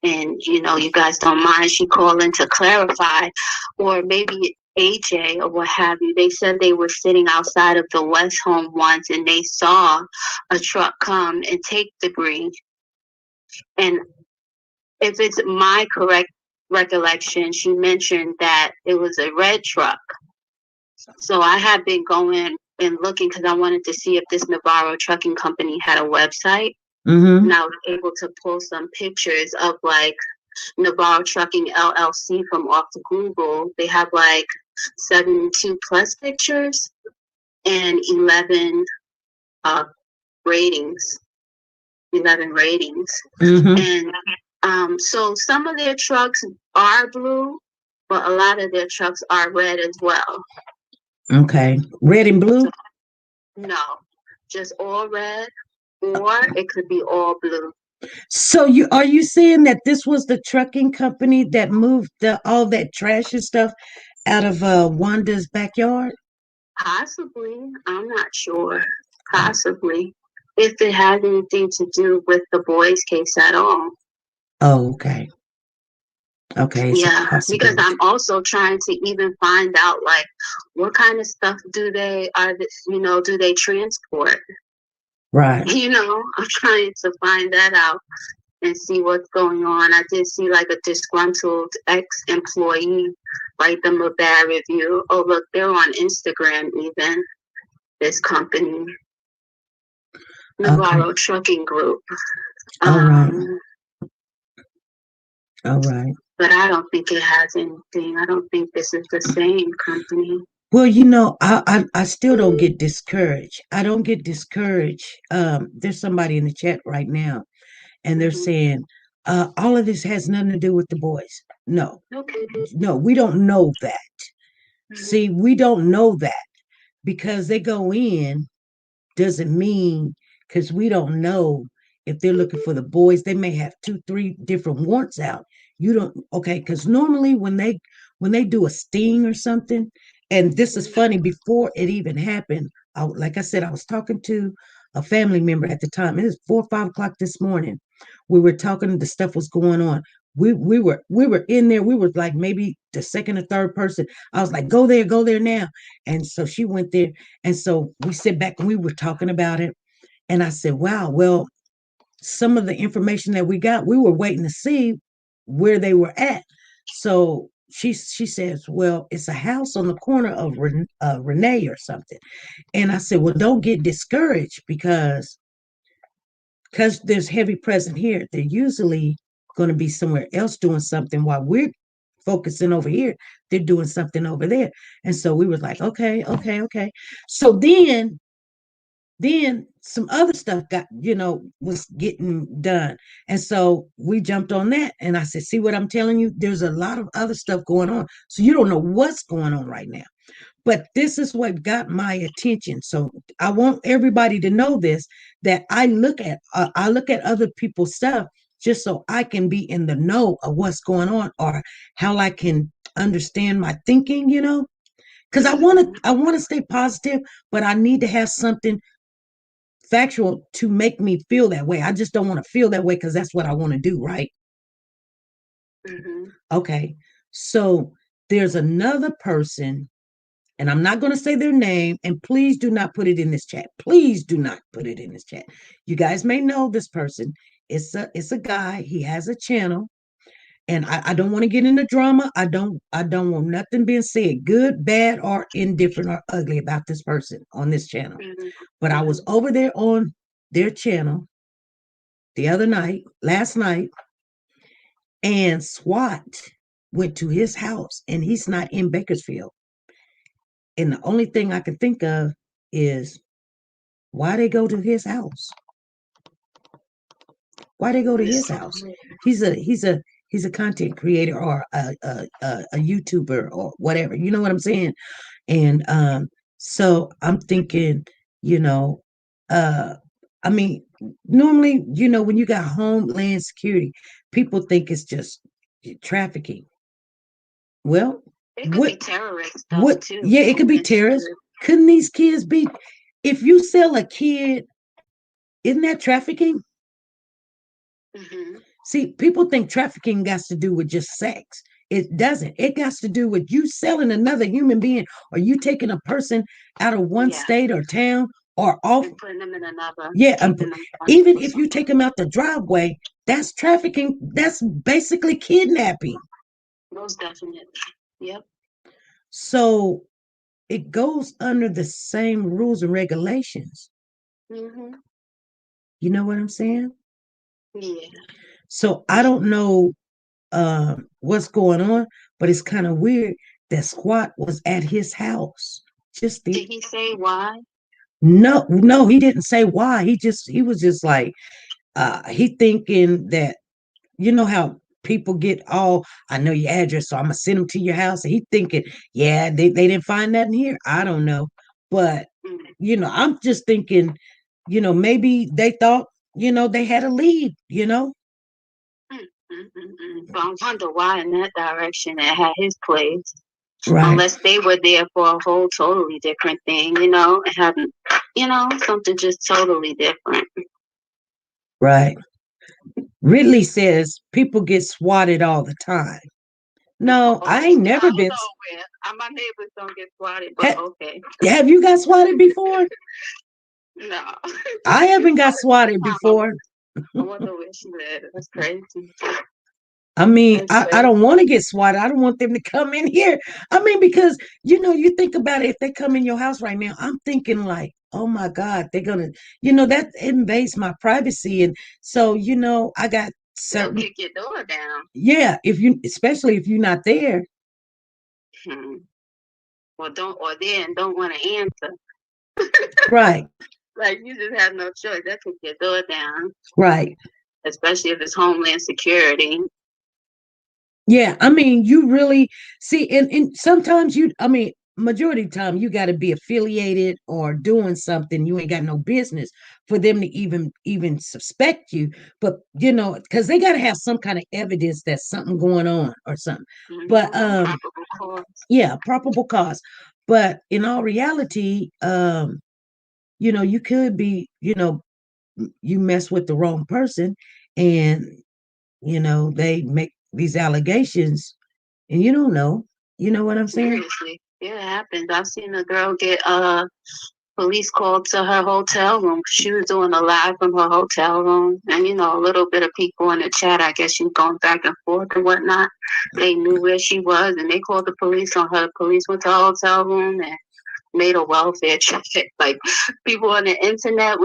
and you know, you guys don't mind she calling to clarify, or maybe AJ or what have you. They said they were sitting outside of the West home once and they saw a truck come and take debris. And if it's my correct recollection, she mentioned that it was a red truck. So I have been going and looking because I wanted to see if this Navarro trucking company had a website. mm-hmm. And I was able to pull some pictures of like Navarro Trucking LLC from off of Google. They have like 72 plus pictures and 11 ratings. 11 ratings. Mm-hmm. And so some of their trucks are blue, but a lot of their trucks are red as well. Okay, red and blue. No, just all red, or it could be all blue. So are you saying that this was the trucking company that moved all that trash and stuff out of Wanda's backyard? Possibly, I'm not sure. Possibly, if it has anything to do with the boys' case at all. Oh, okay. Okay, it's a Yeah, because possibility. I'm also trying to even find out like what kind of stuff do they do they transport? Right. You know, I'm trying to find that out and see what's going on. I did see like a disgruntled ex-employee write them a bad review. Oh, look, they're on Instagram even, this company, Okay. Navarro Trucking Group. All right. Um, All right. but I don't think it has anything. I don't think this is the same company. Well, I still don't get discouraged. I don't get discouraged. There's somebody in the chat right now, and they're Mhm. saying, all of this has nothing to do with the boys. No, Okay. no, we don't know that. Mhm. See, we don't know that because they go in doesn't mean because we don't know if they're looking for the boys. They may have 2 3 different warrants out. You don't, okay, because normally when they do a sting or something, and this is funny, before it even happened, like I said, I was talking to a family member at the time. It was 4 or 5 o'clock this morning. We were talking, the stuff was going on. We were in there. We were like maybe the second or third person. I was like, go there now. And so she went there, and so we sit back and we were talking about it. And I said, wow, well, some of the information that we got, we were waiting to see where they were at. So she says, well, it's a house on the corner of Renee or something. And I said, well, don't get discouraged because there's heavy present here. They're usually going to be somewhere else doing something while we're focusing over here. They're doing something over there. And so we were like, okay, okay, okay. So then some other stuff was getting done, and so we jumped on that, and I said, see what I'm telling you, there's a lot of other stuff going on, so you don't know what's going on right now, but this is what got my attention. So I want everybody to know this, that I look at other people's stuff just so I can be in the know of what's going on, or how I can understand my thinking, because I want to stay positive, but I need to have something factual to make me feel that way. I just don't want to feel that way because that's what I want to do, right? Mhm. Okay. So there's another person, and I'm not going to say their name, and please do not put it in this chat. Please do not put it in this chat. You guys may know this person. It's a guy. He has a channel, and I don't want to get into drama. I don't want nothing being said, good, bad, or indifferent or ugly about this person on this channel. Mhm. But I was over there on their channel the other night, last night, and SWAT went to his house, and he's not in Bakersfield. And the only thing I can think of is why they go to his house. Why they go to his house? He's a content creator, or a YouTuber, or whatever. You know what I'm saying? And so I'm thinking, you know, uh I mean, normally, when you got Homeland Security, people think it's just trafficking. Well, It could be what terrorist stuff what too. yeah, it could be Homeland terrorists. Security. Couldn't these kids be, if you sell a kid, isn't that trafficking? Hmm. See, people think trafficking has to do with just sex. It doesn't. It has to do with you selling another human being, or you taking a person out of one Yeah, state or town or off. and putting them in another, Yeah, keeping them even for if you something. take them out the driveway, that's trafficking. That's basically kidnapping. Most definitely. Yep. So it goes under the same rules and regulations. Hmm. You know what I'm saying? Yeah. So I don't know what's going on, but it's kind of weird that Squat was at his house. Just the Did he say why? No, no, he didn't say why. He was just like he thinking that, how people get all, I know your address, so I'm gonna send them to your house. And he thinking, yeah, they didn't find nothing here. I don't know. But Mm. I'm just thinking, maybe they thought, they had a lead. Mm, But I wonder why in that direction it had his place. Right, Unless they were there for a whole totally different thing, and having, something just totally different. right. Ridley says people get swatted all the time. No, I Oh, ain't I never don't been. know where. My neighbors don't get swatted, but Ha- okay. have you got swatted before? No. I It's haven't got probably one swatted time before. I wonder where she lives. That's crazy. I mean, That's I crazy. don't want to get swatted. I don't want them to come in here. I mean, because you think about it, if they come in your house right now, I'm thinking like, oh my God, they're gonna, that invades my privacy. And so, I got They'll certain, kick your door down. yeah, especially if you're not there. Hmm. Or don't want to answer. Right, Like you just have no choice. They'll kick your door down. right. Especially if it's Homeland Security. Yeah, I mean, you really see, and sometimes I mean, majority of the time, you got to be affiliated or doing something you ain't got no business for them to even suspect you. But because they got to have some kind of evidence that something going on or something. But Probable cause. yeah, probable cause. But in all reality, you could be, you mess with the wrong person, and they make these allegations and you don't know. You know what I'm saying? Seriously. Yeah, it happens. I've seen a girl get police called to her hotel room. She was doing a live from her hotel room. And a little bit of people in the chat, I guess she was going back and forth and whatnot. They knew where she was and they called the police on her. The police went to her hotel room and made a welfare check. Like people on the internet,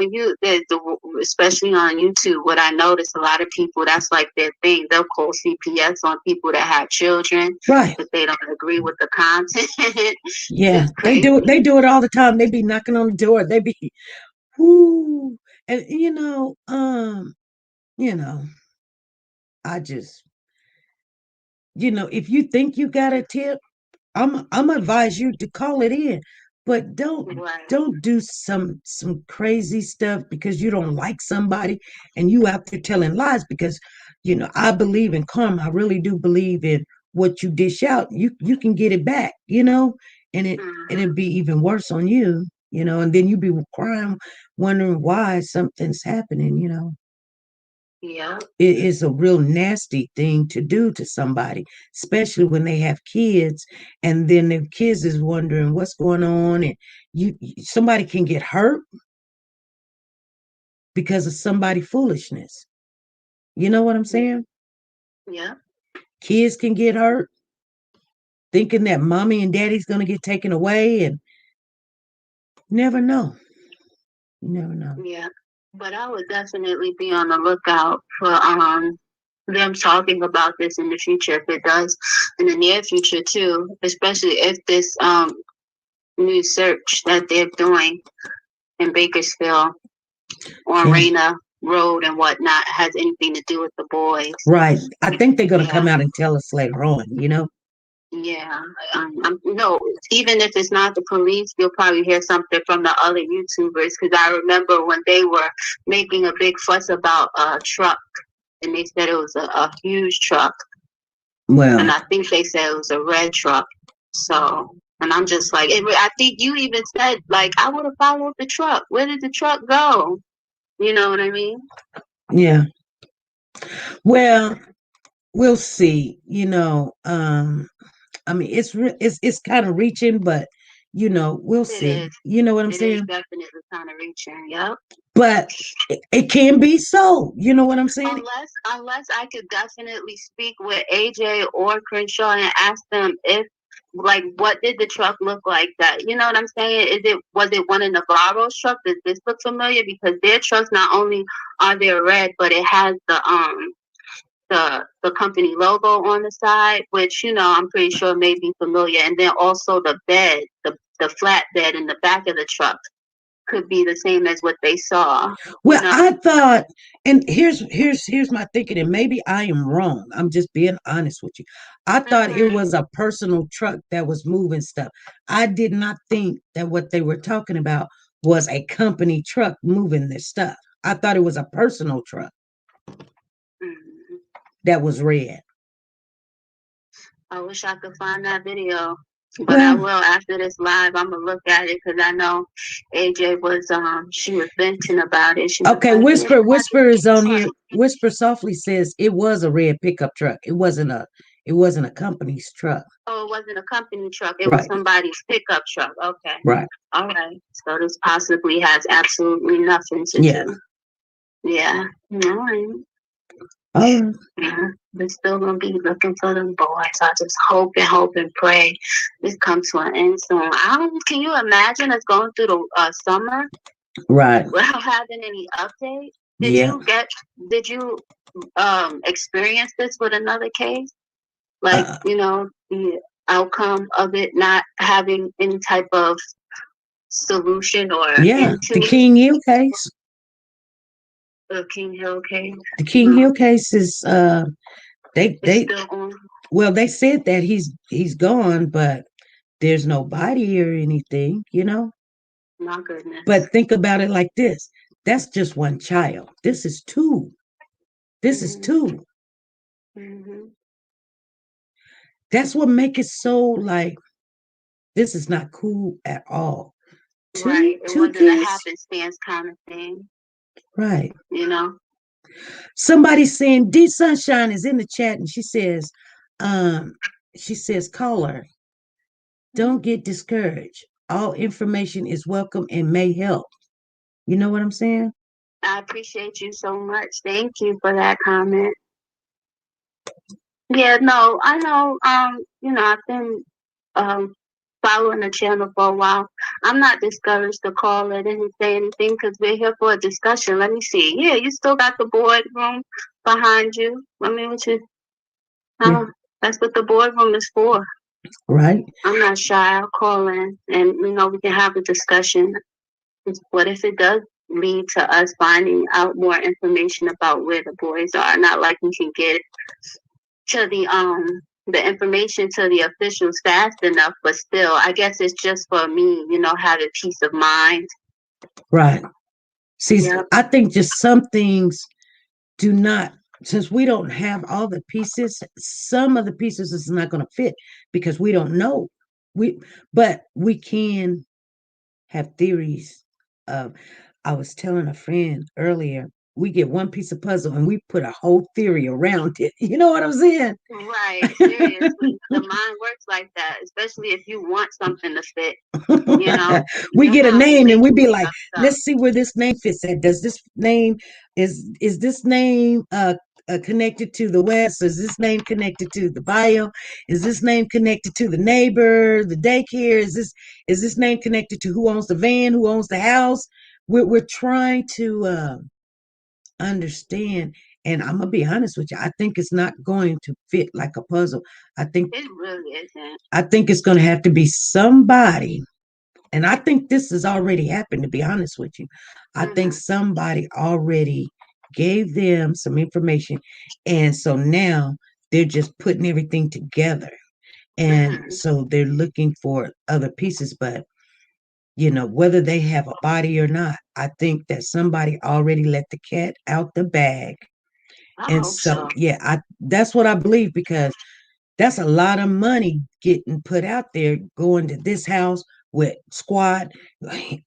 especially on YouTube, what I noticed, a lot of people, that's like their thing. They'll call CPS on people that have children Right. if they don't agree with the content. Yeah. It's They crazy. do it. They do it all the time. They be knocking on the door. They be, whoo. And you know, I just, if you think you got a tip, I'm advise you to call it in, but Right. don't do some crazy stuff because you don't like somebody and you out there telling lies because I believe in karma. I really do believe in what you dish out. You can get it back, and it'd be even worse on you, and then you be crying, wondering why something's happening. Yeah. It is a real nasty thing to do to somebody, especially when they have kids, and then the kids is wondering what's going on, and somebody can get hurt because of somebody foolishness. You know what I'm saying? Yeah. Kids can get hurt thinking that mommy and daddy's gonna get taken away, and never know. You never know. Yeah. But I would definitely be on the lookout for them talking about this in the future if it does in the near future too, especially if this new search that they're doing in Bakersfield on Yeah. Raina Road and whatnot has anything to do with the boys. Right. I think they're gonna Yeah. come out and tell us later on. Yeah, no, even if it's not the police, you'll probably hear something from the other YouTubers. Because I remember when they were making a big fuss about a truck, and they said it was a huge truck, and Well, I think they said it was a red truck. So, and I'm just like, I think you even said like, I would have followed the truck. Where did the truck go? You know what I mean? yeah. Well, we'll see. I mean, it's kind of reaching, but we'll It see. is. You know what I'm It is saying? definitely kind of reaching. Yep. But it can be so. You know what I'm saying? Unless I could definitely speak with AJ or Crenshaw and ask them if like what did the truck look like that? You know what I'm saying? Was it one of Navarro's truck? Does this look familiar? Because their trucks not only are they red, but it has the company logo on the side, which I'm pretty sure may be familiar. And then also the bed, the flat bed in the back of the truck could be the same as what they saw. Well, I thought, and here's my thinking, and maybe I am wrong. I'm just being honest with you. I thought it was a personal truck that was moving stuff. I did not think that what they were talking about was a company truck moving their stuff. I thought it was a personal truck that was red. I wish I could find that video, but I Well, will after this live. I'm gonna look at it because I know AJ was she was venting about it. She was okay, like, Whisper is on here. Whisper softly says it was a red pickup truck. It wasn't a company's truck. "Oh, it wasn't a company truck. It was Right. somebody's pickup truck." Okay, Right. all right. So this possibly has absolutely nothing to Yeah. do. Yeah, all right. All right. Yeah, we're still gonna be looking for them boys. I just hope and pray this comes to an end soon. Can you imagine us going through the summer Right. without having any updates? Yeah. Did you experience this with another case? Like, Uh, the outcome of it not having any type of solution or yeah. The into King Hill case. the King Hill case? The King Hill case is they It's they still on. well they said that he's gone, but there's no body or anything. My goodness. But think about it like this. That's just one child. This is two. This is two. Mm-hmm. That's what make it so like this is not cool at all. Right. It Two wasn't a kids. happenstance kind of thing, Right. you know? Somebody saying D Sunshine is in the chat and um, she says, call her. Don't get discouraged. All information is welcome and may help. You know what I'm saying? I appreciate you so much. Thank you for that comment. Yeah, no, I know, I've been following the channel for a while. I'm not discouraged to call it and say anything because we're here for a discussion. Let me see. Yeah, you still got the boardroom behind you. I mean, Yeah. that's what the boardroom is for. Right. I'm not shy. I'll call in and, we can have a discussion. What if it does lead to us finding out more information about where the boys are? Not like we can get to the information to the officials fast enough, but still, I guess it's just for me, having peace of mind. Right. See, Yep. I think just some things do not, since we don't have all the pieces, some of the pieces is not going to fit because we don't know. But we can have theories of, I was telling a friend earlier, we get one piece of puzzle and we put a whole theory around it. You know what I'm saying? Right. Seriously. The mind works like that, especially if you want something to fit. We get a name and we be like, let's see where this name fits at. Does this name is this name connected to the West? Is this name connected to the bio? Is this name connected to the neighbor, the daycare? Is this name connected to who owns the van, who owns the house? We're trying to understand. And I'm gonna be honest with you, I think it's not going to fit like a puzzle. I think it really isn't. I think it's gonna have to be somebody, and I think this has already happened, to be honest with you. I think somebody already gave them some information. And so now they're just putting everything together. And so they're looking for other pieces, but whether they have a body or not, I think that somebody already let the cat out the bag. I And hope so, so. yeah, that's what I believe, because that's a lot of money getting put out there, going to this house with squad,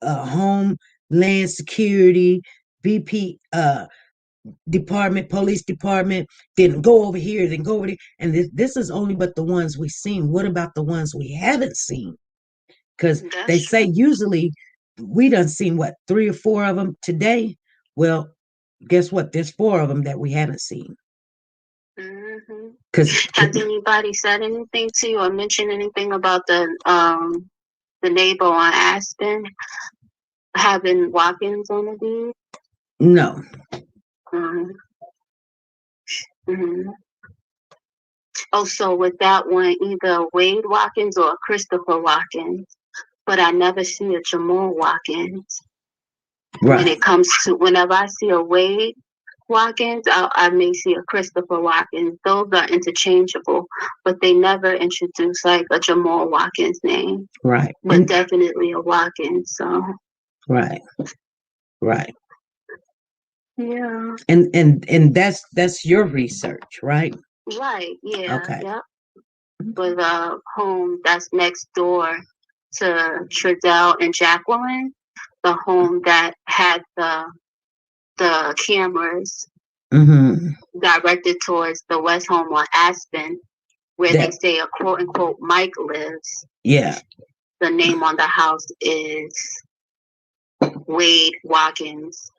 homeland security, VP, department, police department, then go over here, then go over there. And this is only but the ones we've seen. What about the ones we haven't seen? Because they say usually we done seen what, 3 or 4 of them today. Well, guess what? There's 4 of them that we haven't seen. Because has anybody said anything to you or mentioned anything about the neighbor on Aspen having walk-ins on the deed? No. Also, with that one, either Wade Watkins or Christopher Watkins, but I never see a Jamal Watkins. Right. When it comes to, whenever I see a Wade Watkins, I may see a Christopher Watkins. Those are interchangeable, but they never introduce like a Jamal Watkins name. Right. But definitely a Watkins. So. Right. Right. Yeah. And that's your research, right? Right. Yeah. Okay. Yep. With a home that's next door to Trudell and Jacqueline, the home that had the cameras directed towards the West home on Aspen, where they say a quote unquote Mike lives. Yeah. The name on the house is Wade Watkins.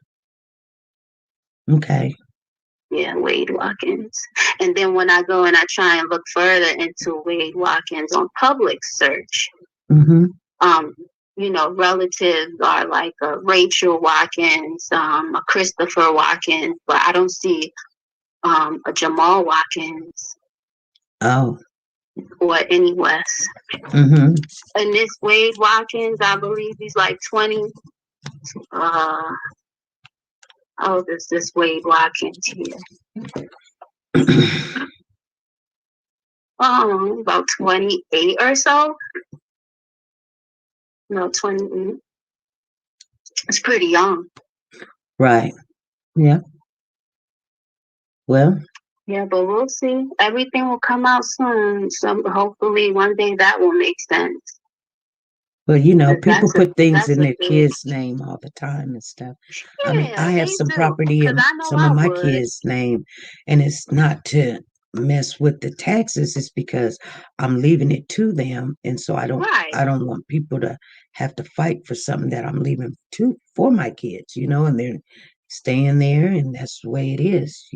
Okay. Yeah, Wade Watkins. And then when I go and I try and look further into Wade Watkins on public search, relatives are like a Rachel Watkins, a Christopher Watkins, but I don't see a Jamal Watkins. Oh. Or any West. And this Wade Watkins, I believe he's like 20. How old is this Wade Watkins here? About 28 or so. No, 28. It's pretty young. Right. Yeah. Well. Yeah, but we'll see. Everything will come out soon. So hopefully one day that will make sense. Well, people put things in their kids' name all the time and stuff. Yeah, I mean, I have some property in some of my kids' name, and it's not to mess with the taxes. It's because I'm leaving it to them, and so I don't want people to have to fight for something that I'm leaving for my kids, and they're staying there, and that's the way it is,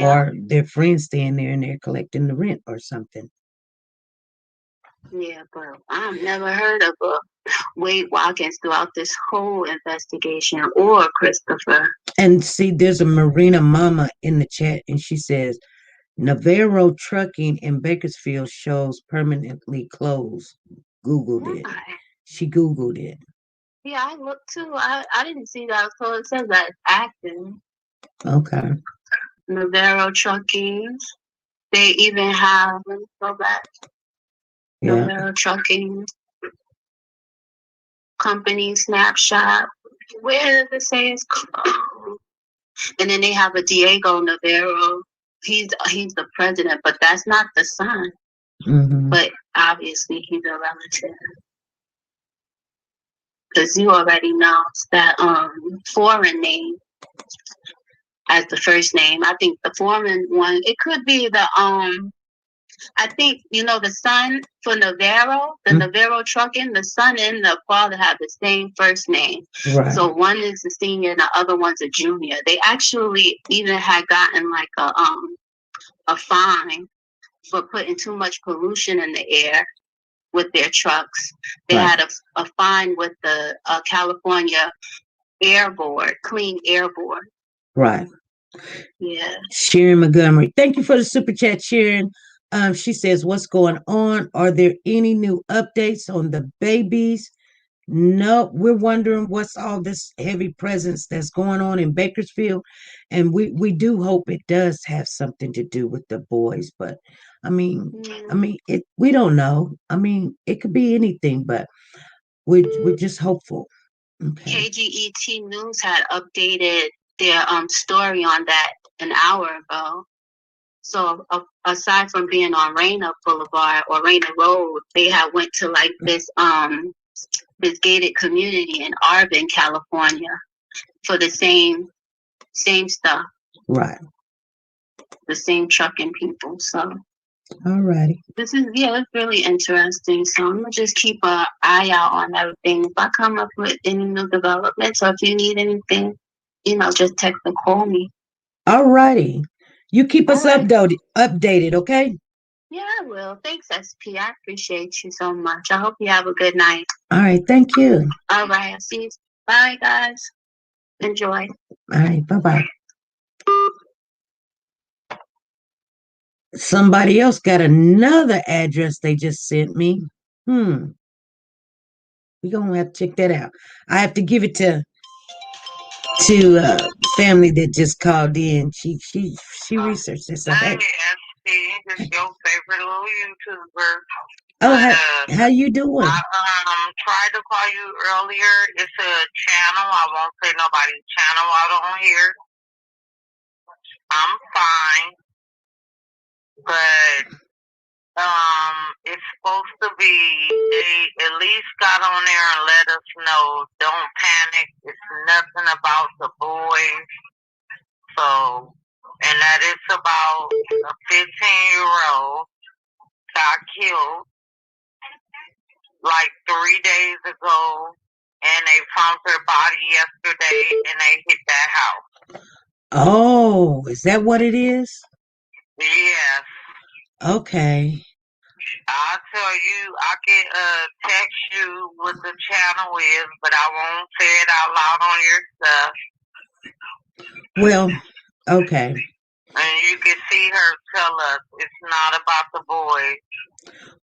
or their friends staying there and they're collecting the rent or something. Yeah, but I've never heard of a Wade Watkins throughout this whole investigation, or Christopher. And see, there's a Marina Mama in the chat, and she says, Navarro Trucking in Bakersfield shows permanently closed. Googled it. She Googled it. Yeah, I looked too. I didn't see that. So it says that it's active. Okay. Navarro Trucking. They even have, let me go back. Yeah. Navarro Trucking Company snapshot. Where does it say it's closed? And then they have a Diego Navarro. He's the president, but that's not the son. But obviously he's a relative. Because you already know that foreign name as the first name. I think the foreign one, it could be the I think, the son for Navarro, the Navarro Trucking, the son and the father have the same first name. Right. So one is a senior and the other one's a junior. They actually even had gotten like a fine for putting too much pollution in the air with their trucks. They had a fine with the California Air Board, Clean Air Board. Right. Yeah. Sharon Montgomery. Thank you for the super chat, Sharon. She says, what's going on? Are there any new updates on the babies? No, we're wondering what's all this heavy presence that's going on in Bakersfield, and we do hope it does have something to do with the boys. But it we don't know. I mean, it could be anything, but we're just hopeful. Okay. KGET News had updated their story on that an hour ago. So aside from being on Raina Boulevard or Raina Road, they had went to like this gated community in Arvin, California, for the same stuff. Right. The same trucking people. So all righty. This is it's really interesting. So I'm gonna just keep an eye out on everything. If I come up with any new developments or if you need anything, just text and call me. All righty. You keep us updated, okay? Yeah, I will. Thanks, SP. I appreciate you so much. I hope you have a good night. All right, thank you. All right, I'll see you. Bye, guys. Enjoy. All right, bye-bye. Somebody else got another address they just sent me. We're gonna have to check that out. I have to give it to family that just called in. She researched this. Hey, SP, this is your favorite little YouTuber. Oh, how you doing? I tried to call you earlier. It's a channel. I won't say nobody's channel out on here. I'm fine. But it's supposed to be, they at least got on there and let us know, don't panic. It's nothing about the boys. So, and that it's about a 15-year-old got killed like 3 days ago, and they found their body yesterday, and they hit that house. Oh, is that what it is? Yes. Okay. I'll tell you, I can text you what the channel is, but I won't say it out loud on your stuff. Well, okay. And you can see her tell us it's not about the boys.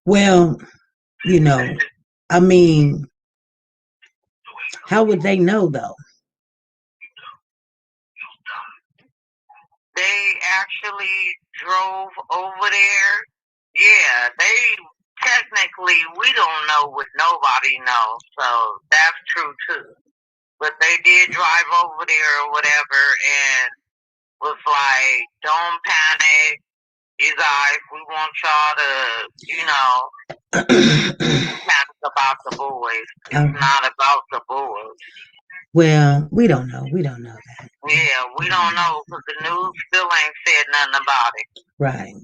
Well, I mean, how would they know though? They actually drove over there. Yeah, technically, we don't know what nobody knows, so that's true too. But they did drive over there or whatever and was like, don't panic, you guys, we want y'all to, panic about the boys. It's not about the boys. Well, we don't know. We don't know that. Yeah, we don't know because the news still ain't said nothing about it. Right.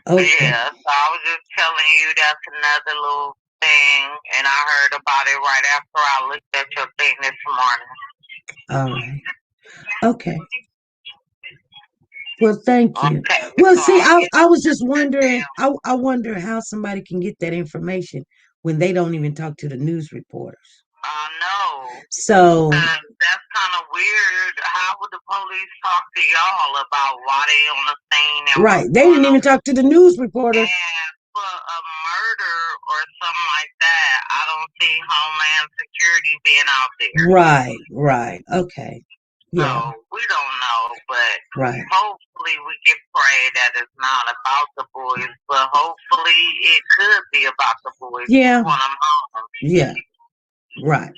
Okay. Yeah, so I was just telling you that's another little thing, and I heard about it right after I looked at your thing this morning. All right. Okay. Well, thank you. Okay. Well, so see, I was just wondering, I wonder how somebody can get that information when they don't even talk to the news reporters. I know. So that's kind of weird. How would the police talk to y'all about why they on the scene? And right. They didn't even talk to the news reporters. And for a murder or something like that, I don't see Homeland Security being out there. Right. Okay. Yeah. So we don't know, but right. Hopefully we can pray that it's not about the boys, but hopefully it could be about the boys. Yeah. Want them home. Yeah. Right.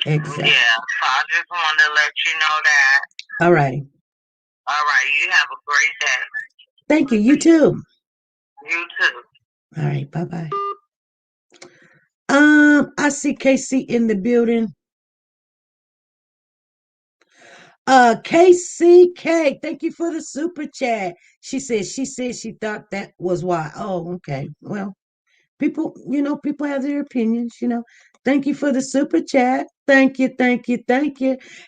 Exactly. Yeah. So I just wanted to let you know that. All righty. All right. You have a great day. Thank you. You too. You too. All right. Bye-bye. I see KC in the building. KCK, thank you for the super chat. She said she thought that was why. Oh, okay. Well, people have their opinions, Thank you for the super chat. Thank you.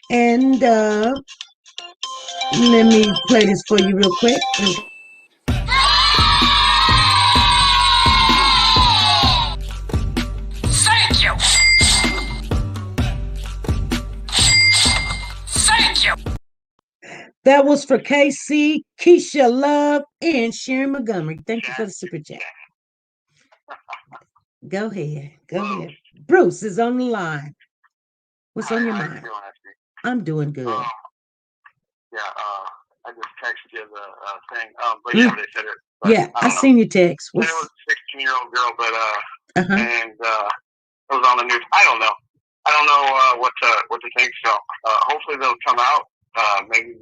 And let me play this for you real quick. Thank you. Thank you. That was for KC, Keisha Love, and Sharon Montgomery. Thank you for the super chat. Go ahead. Go ahead. Bruce is on the line. What's on your How you mind? doing, Ashley? I'm doing good. Yeah, I just texted you the thing. But yeah, they said it. But Yeah, I I don't know. seen your text. Said it What's was a 16-year-old girl, but uh-huh. and it was on the news. I don't know. I don't know what to think. So hopefully they'll come out. Maybe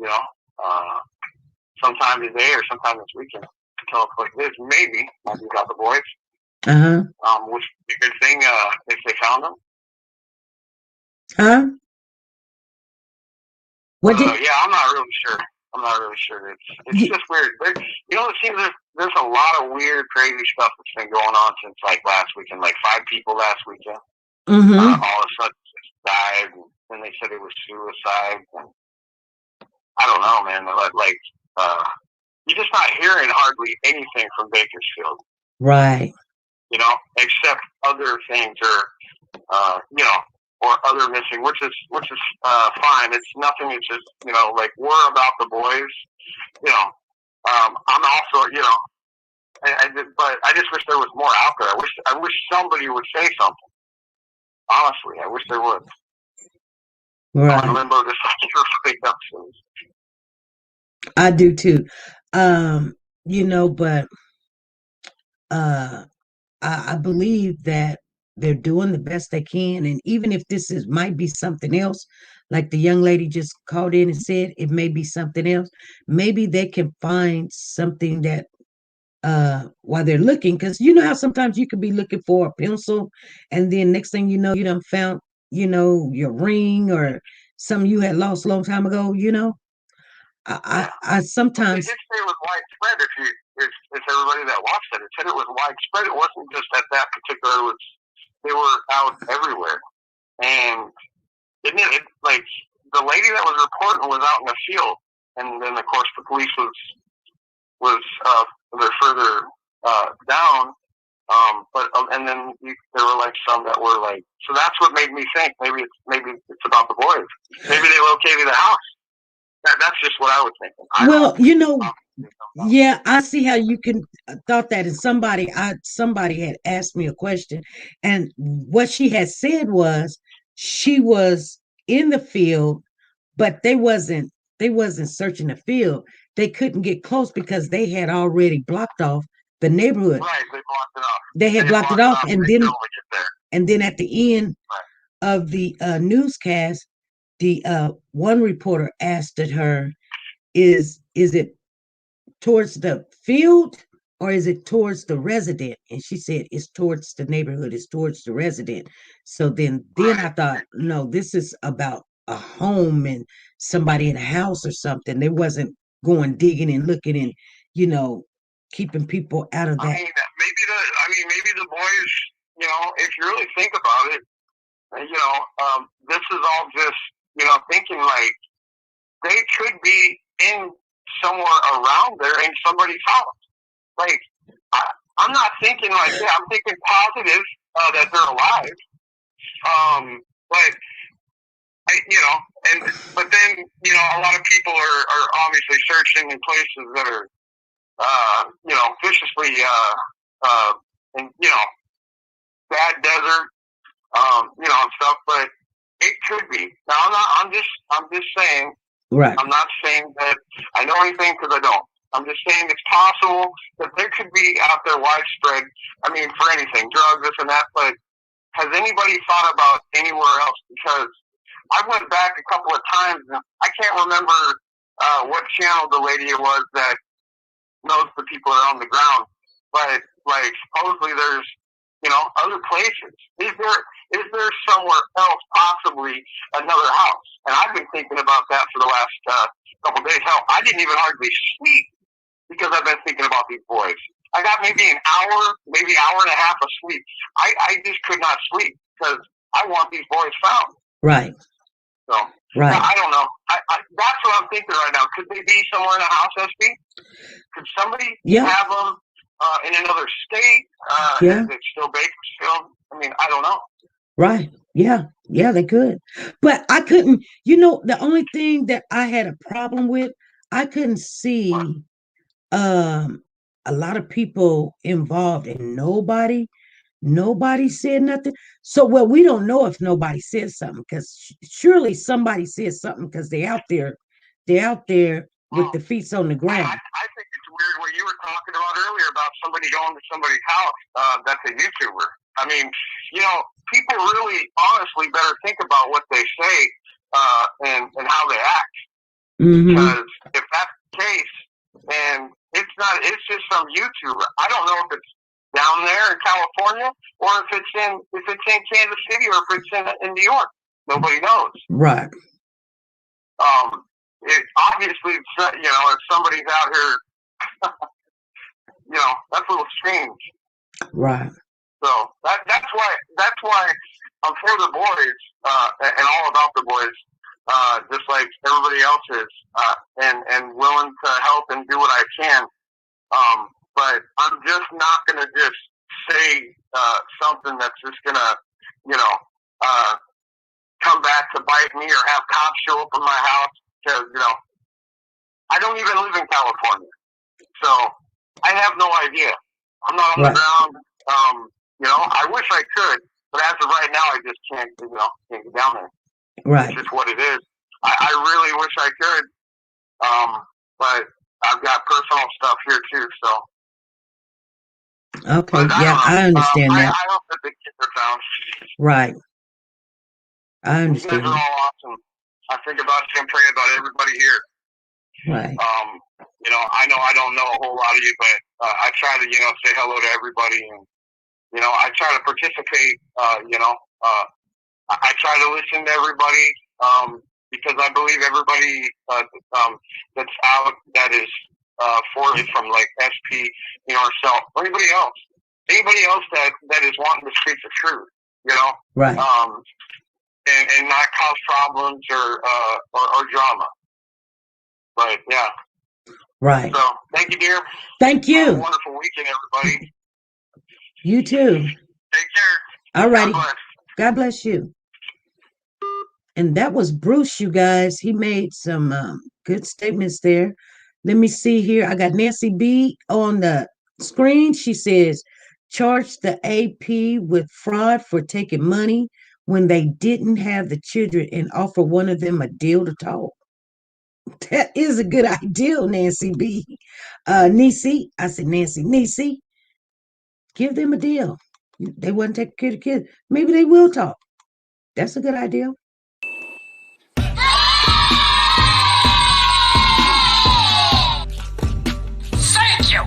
sometime today or sometime this weekend. Tell us like this. Maybe got the boys. Uh-huh. Which would be a good thing if they found them. Huh? What did Yeah, I'm not really sure. It's just weird. It seems there's a lot of weird, crazy stuff that's been going on since like last weekend. Like 5 people last weekend. mm-hmm. All of a sudden just died, and then they said it was suicide. And I don't know, man. Like you're just not hearing hardly anything from Bakersfield. Right. Except other things or other missing, which is fine. It's nothing. It's just like we're about the boys. I'm also but I just wish there was more out there. I wish somebody would say something. Honestly, I wish there would. Right. I'm in limbo just like everybody else is. I do too. But I believe that they're doing the best they can, and even if might be something else, like the young lady just called in and said it may be something else, maybe they can find something that while they're looking, because you know how sometimes you could be looking for a pencil, and then next thing you know, you done found your ring or something you had lost a long time ago. I sometimes They did say it was widespread. If everybody that watched it said it was widespread. It wasn't just at that particular. They were out everywhere, and like the lady that was reporting was out in the field, and then of course the police was they're further down. But and then there were like some that were like. So that's what made me think maybe it's about the boys. Maybe they located the house. That's just what I was thinking. Yeah, I see how you can thought that. And somebody had asked me a question, and what she had said was she was in the field, but they wasn't searching the field. They couldn't get close because they had already blocked off the neighborhood. Right, they blocked it off. They had blocked it off, and then at the end right. of the newscast, the one reporter asked her, "Is it towards the field or is it towards the resident?" And she said, "It's towards the neighborhood. It's towards the resident." So then I thought, no, this is about a home and somebody in a house or something. They wasn't going digging and looking and keeping people out of that. Maybe the boys. If you really think about it, this is all just thinking like they could be in somewhere around there in somebody's house. Like I'm not thinking like that. I'm thinking positive that they're alive. But but then a lot of people are obviously searching in places that are viciously in bad desert and stuff. But it could be. Now I'm just saying. Right. I'm not saying that I know anything because I don't. I'm just saying it's possible that there could be out there widespread. I mean, for anything, drugs, this and that. But has anybody thought about anywhere else? Because I went back a couple of times, and I can't remember what channel the lady was that knows the people that are on the ground. But like, supposedly there's other places. Is there somewhere else, possibly another house? And I've been thinking about that for the last couple of days. Hell, I didn't even hardly sleep because I've been thinking about these boys. I got maybe an hour, maybe hour and a half of sleep. I just could not sleep because I want these boys found. Right. So right. I don't know. That's what I'm thinking right now. Could they be somewhere in a house, SB? Could somebody have them in another state? Is it still Bakersfield? I mean, I don't know. Right. Yeah, they could. But I couldn't, the only thing that I had a problem with, I couldn't see a lot of people involved and nobody Nobody said nothing. So, well, we don't know if nobody said something because surely somebody said something because they're out there with the feet on the ground. I think it's weird what you were talking about earlier about somebody going to somebody's house that's a YouTuber. I mean, people really honestly better think about what they say and how they act. Mm-hmm. Because if that's the case, and it's just some YouTuber. I don't know if it's down there in California or if it's in Kansas City or if it's in New York. Nobody knows. Right. It obviously, if somebody's out here, that's a little strange. Right. So that's why I'm for the boys and all about the boys, just like everybody else is, and willing to help and do what I can. But I'm just not gonna just say something that's just gonna, come back to bite me or have cops show up in my house because I don't even live in California, so I have no idea. I'm not on the ground. I wish I could, but as of right now, I just can't get down there. Right. It's just what it is. I really wish I could, but I've got personal stuff here too, so. Okay, yeah, I understand that. I hope that the kids are found. Right. I understand. You guys are all awesome. I think about you and pray about everybody here. Right. I know I don't know a whole lot of you, but I try to, say hello to everybody, and I try to participate. I try to listen to everybody because I believe everybody that's out that is for it, from like SP, herself, or anybody else that is wanting to speak the truth, right, and not cause problems or drama. But yeah. Right. So thank you, dear. Thank you. Have a wonderful weekend, everybody. You too. Take care. All righty. God bless. God bless you. And that was Bruce, you guys. He made some good statements there. Let me see here. I got Nancy B on the screen. She says, charge the AP with fraud for taking money when they didn't have the children and offer one of them a deal to talk. That is a good idea, Nancy B. Nisi, I said Nancy, Nisi, give them a deal. They wouldn't take care of the kids. Maybe they will talk. That's a good idea. Thank you.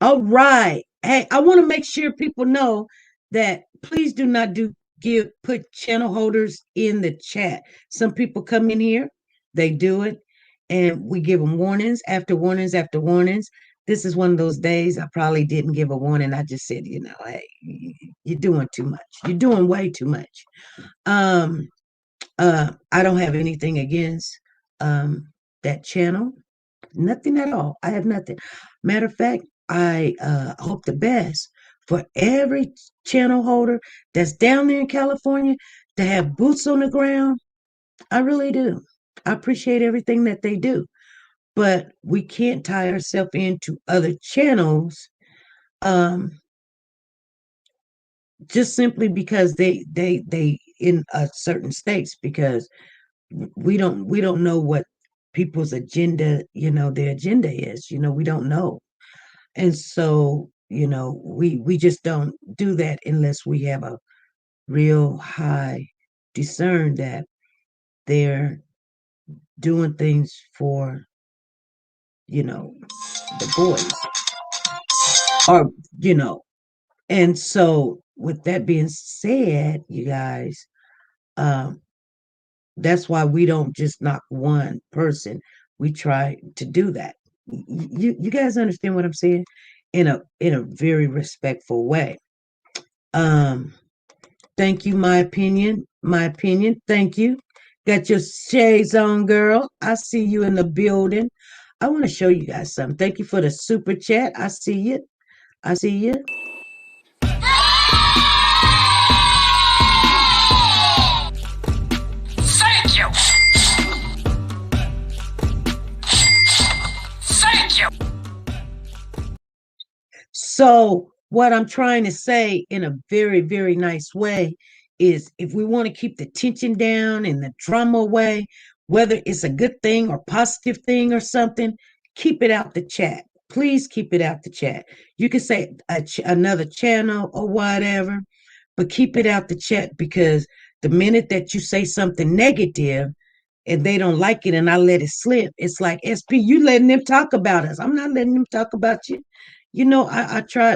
All right. Hey, I want to make sure people know that please do not put channel holders in the chat. Some people come in here, they do it, and we give them warnings after warnings after warnings. This is one of those days I probably didn't give a warning. I just said, hey, you're doing too much. You're doing way too much. I don't have anything against that channel. Nothing at all. I have nothing. Matter of fact, I hope the best for every channel holder that's down there in California to have boots on the ground. I really do. I appreciate everything that they do. But we can't tie ourselves into other channels just simply because they in certain states, because we don't know what people's agenda, their agenda is. We don't know. And so, we just don't do that unless we have a real high discern that they're doing things for, the boys. Or, and so with that being said, you guys, that's why we don't just knock one person. We try to do that. You guys understand what I'm saying? In a very respectful way. Thank you, my opinion. Thank you. Got your shades on, girl. I see you in the building. I want to show you guys something. Thank you for the super chat. I see it. Thank you. Thank you. So what I'm trying to say in a very, very nice way is if we want to keep the tension down and the drama away, whether it's a good thing or positive thing or something, keep it out the chat. Please keep it out the chat. You can say another channel or whatever, but keep it out the chat, because the minute that you say something negative and they don't like it and I let it slip, it's like, SP, you letting them talk about us. I'm not letting them talk about you. You know,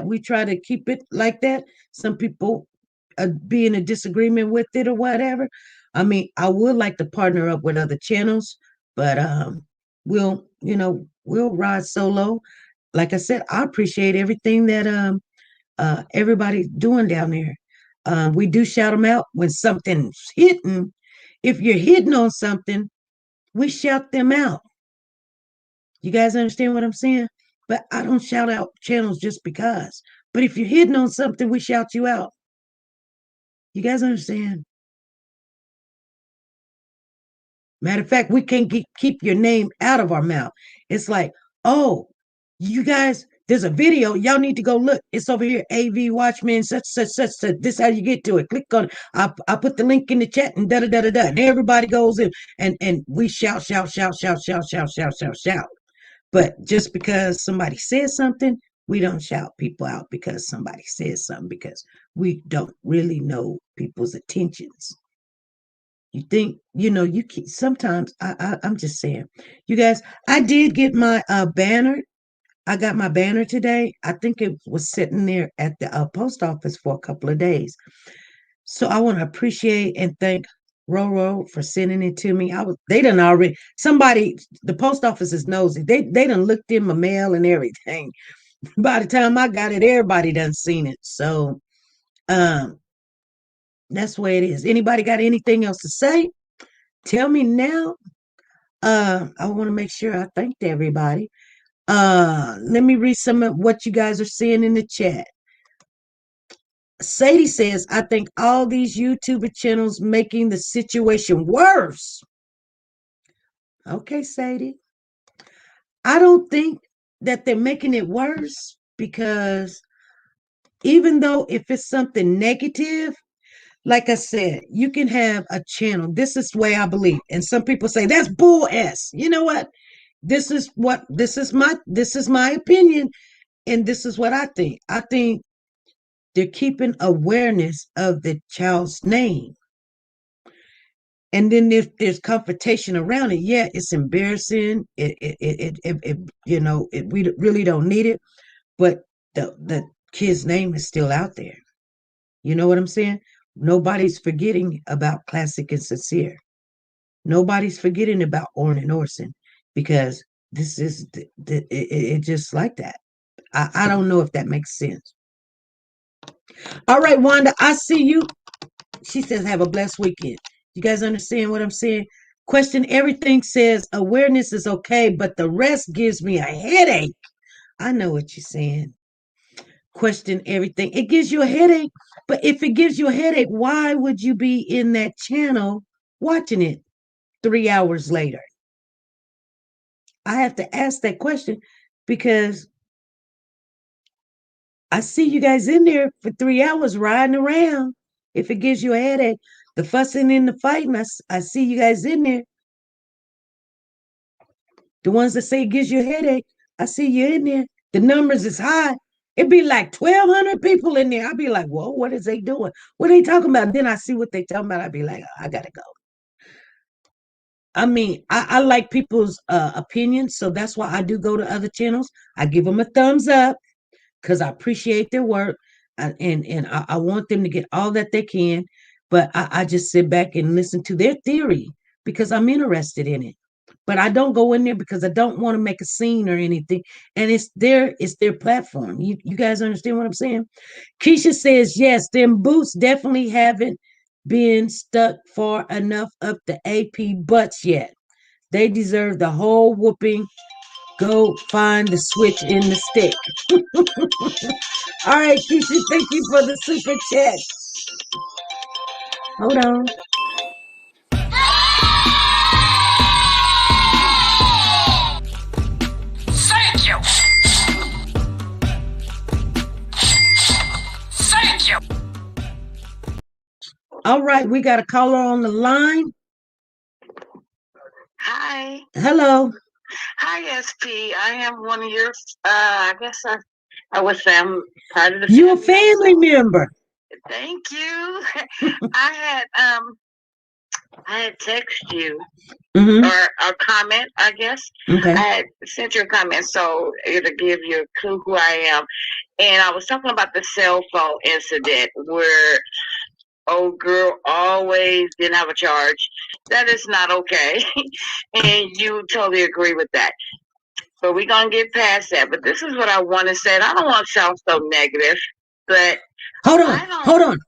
we try to keep it like that. Some people be in a disagreement with it or whatever. I mean, I would like to partner up with other channels, but we'll ride solo. Like I said, I appreciate everything that everybody's doing down there. We do shout them out when something's hitting. If you're hitting on something, we shout them out. You guys understand what I'm saying? But I don't shout out channels just because. But if you're hitting on something, we shout you out. You guys understand? Matter of fact, we can't keep your name out of our mouth. It's like, oh, you guys, there's a video. Y'all need to go look. It's over here. AV Watchmen, such. This is how you get to it. Click on it. I put the link in the chat and da. And everybody goes in and we shout. But just because somebody says something, we don't shout people out because somebody says something, because we don't really know people's intentions. You think, you keep, sometimes I'm just saying, you guys, I did get my banner. I got my banner today. I think it was sitting there at the post office for a couple of days. So I want to appreciate and thank Roro for sending it to me. They done already, the post office is nosy. They done looked in my mail and everything. By the time I got it, everybody done seen it. So that's the way it is. Anybody got anything else to say? Tell me now. I want to make sure I thanked everybody. Let me read some of what you guys are seeing in the chat. Sadie says, I think all these YouTuber channels making the situation worse. Okay, Sadie. I don't think that they're making it worse, because even though if it's something negative, like I said, you can have a channel. This is the way I believe. And some people say that's bull ass. You know what? This is my opinion, and this is what I think. I think they're keeping awareness of the child's name. And then if there's confrontation around it, yeah, it's embarrassing. We really don't need it, but the kid's name is still out there. You know what I'm saying? Nobody's forgetting about Classic and Sincere. Nobody's forgetting about Orrin and Orson, because this is it just like that. I don't know if that makes sense. All right, Wanda, I see you. She says, have a blessed weekend. You guys understand what I'm saying? Question everything says awareness is okay, but the rest gives me a headache. I know what you're saying. Question everything. It gives you a headache, but if it gives you a headache, why would you be in that channel watching it 3 hours later? I have to ask that question, because I see you guys in there for 3 hours riding around. If it gives you a headache, the fussing and the fighting, I see you guys in there. The ones that say it gives you a headache, I see you in there. The numbers is high. It'd be like 1,200 people in there. I'd be like, whoa, what is they doing? What are they talking about? Then I see what they talking about. I'd be like, I gotta go. I mean, I like people's opinions, so that's why I do go to other channels. I give them a thumbs up because I appreciate their work, and I want them to get all that they can. But I just sit back and listen to their theory because I'm interested in it. But I don't go in there because I don't want to make a scene or anything. And it's their platform. You guys understand what I'm saying? Keisha says, yes, them boots definitely haven't been stuck far enough up the AP butts yet. They deserve the whole whooping. Go find the switch in the stick. All right, Keisha, thank you for the super chat. Hold on. Thank you. All right, we got a caller on the line. Hi. Hello. Hi, SP. I am one of your, I guess I would say I'm part of the You a family. family member. Thank you. I had text you Mm-hmm. or a comment, I guess. Okay. I had sent you a comment, so it'll give you a clue who I am. And I was talking about the cell phone incident where old girl always didn't have a charge. That is not okay. And you totally agree with that. But we're going to get past that. But this is what I want to say. And I don't want to sound so negative, but Hold on.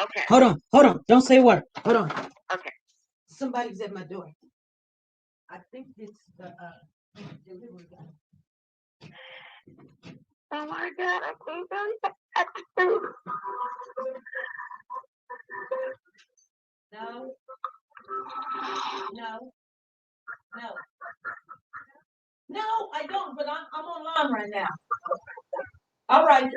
okay. Don't say a word. Hold on. Okay. Somebody's at my door. I think it's the delivery guy. Oh my God, I think I'm No. No, I don't, but I'm online right now. All right.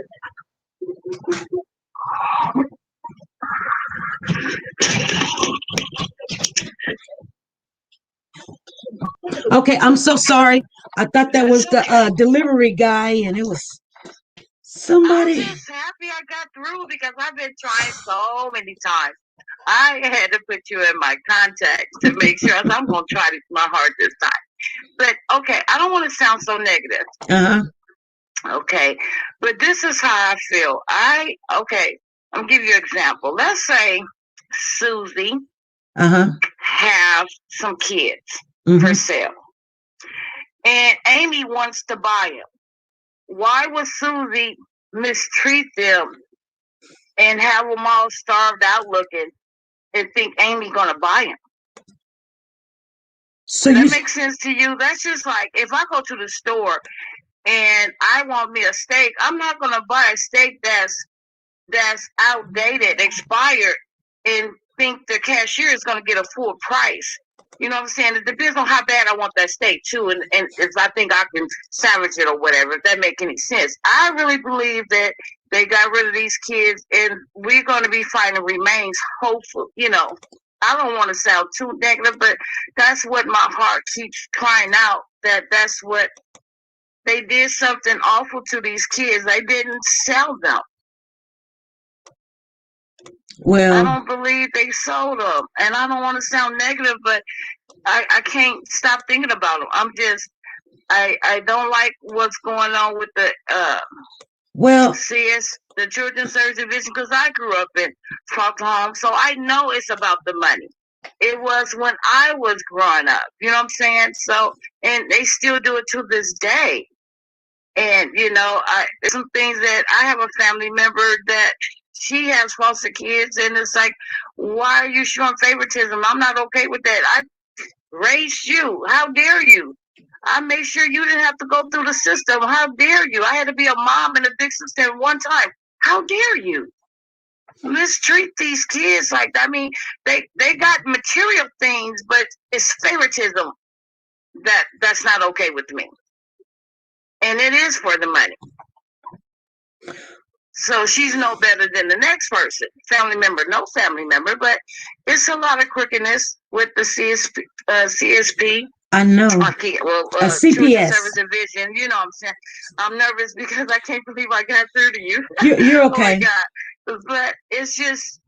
Okay, I'm so sorry. I thought that was the delivery guy, and it was somebody. I'm just happy I got through because I've been trying so many times. I had to put you in my contacts to make sure I'm going to try my hard this time. But okay, I don't want to sound so negative. Uh-huh. Okay, but this is how I feel. I'm gonna give you an example. Let's say Susie have some kids for sale, and Amy wants to buy them. Why would Susie mistreat them and have them all starved out looking and think Amy gonna buy them? So that makes sense to you? That's just like if I go to the store and I want me a steak, I'm not gonna buy a steak that's outdated, expired, and think the cashier is gonna get a full price. You know what I'm saying? It depends on how bad I want that steak too, and if I think I can salvage it or whatever, if that makes any sense. I really believe that they got rid of these kids, and we're gonna be finding remains. Hopefully, I don't want to sound too negative, but that's what my heart keeps crying out. That's what they did, something awful to these kids. They didn't sell them. Well, I don't believe they sold them, and I don't want to sound negative, but I can't stop thinking about them. I don't like what's going on with the the Children's Service Division, because I grew up in Foster Home, so I know it's about the money. It was when I was growing up, you know what I'm saying? So, and they still do it to this day. And, there's some things that I have a family member that she has foster kids, and it's like, why are you showing favoritism? I'm not okay with that. I raised you. How dare you? I made sure you didn't have to go through the system. How dare you? I had to be a mom in a big system one time. How dare you? Mistreat these kids like that. I mean, they got material things, but it's favoritism that's not okay with me. And it is for the money. So she's no better than the next person, family member, no family member, but it's a lot of crookedness with the CSP. I know. CPS. Service Division. You know what I'm saying? I'm nervous because I can't believe I got through to you. You're okay. Oh my God. But it's just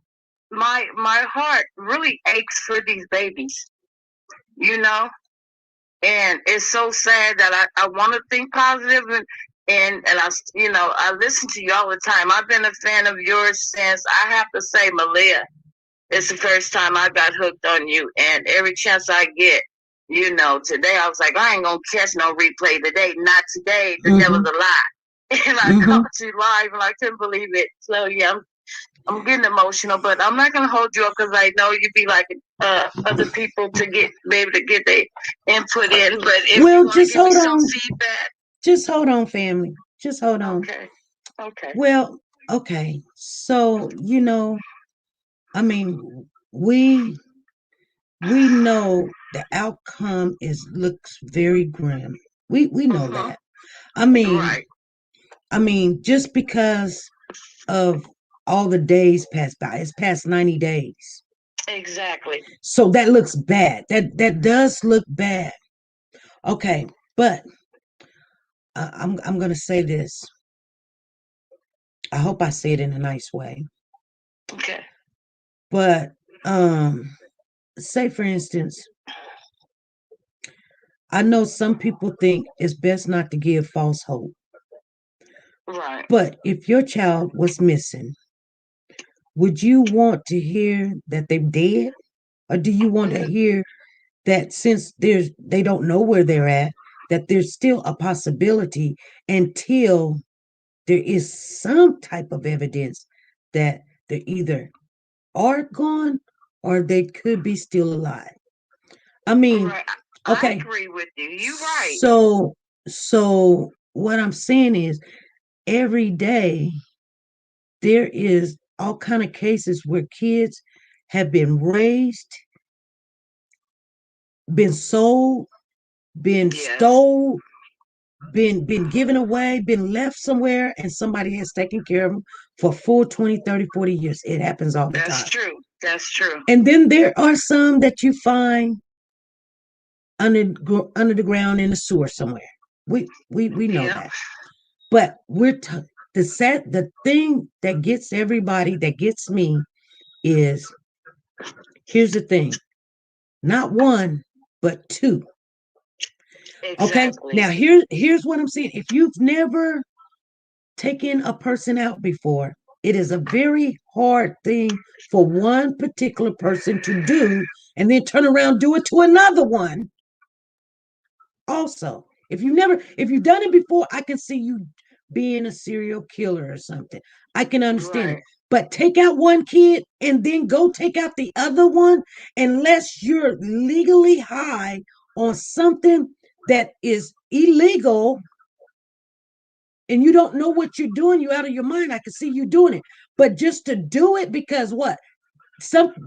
my heart really aches for these babies, and it's so sad that I want to think positive, and I listen to you all the time. I've been a fan of yours since, I have to say, Malia. It's the first time I got hooked on you, and every chance I get, today I was like, I ain't gonna catch no replay today. Not today. The devil's a lie. And I called you live, and I couldn't believe it. So yeah, I'm getting emotional, but I'm not gonna hold you up because I know you'd be like other people to be able to get their input in. But if you want to give me some feedback, just hold on, family. Just hold on. Okay. Well, okay. So I mean, we know the outcome looks very grim. We know that. I mean, just because of all the days pass by. It's past 90 days. Exactly. So that looks bad. That does look bad. Okay, but I'm gonna say this. I hope I say it in a nice way. Okay. But say for instance, I know some people think it's best not to give false hope. Right. But if your child was missing, would you want to hear that they're dead? Or do you want to hear that since they don't know where they're at, that there's still a possibility until there is some type of evidence that they either are gone or they could be still alive. I mean, Right. I okay. agree with you. You're right. So what I'm saying is every day there is all kind of cases where kids have been raised, been sold, been Yes. stole, been given away, been left somewhere, and somebody has taken care of them for full 20, 30, 40 years. It happens all the That's time. true. That's true. And then there are some that you find under the ground in the sewer somewhere. We know Yeah. that. But the thing that gets everybody, that gets me, is here's the thing. Not one, but two. Okay. Exactly. Now here's what I'm saying. If you've never taken a person out before, it is a very hard thing for one particular person to do and then turn around do it to another one. Also, if you've done it before, I can see you being a serial killer or something. I can understand it. Right. But take out one kid and then go take out the other one unless you're legally high on something that is illegal and you don't know what you're doing, you out of your mind. I can see you doing it. But just to do it because what?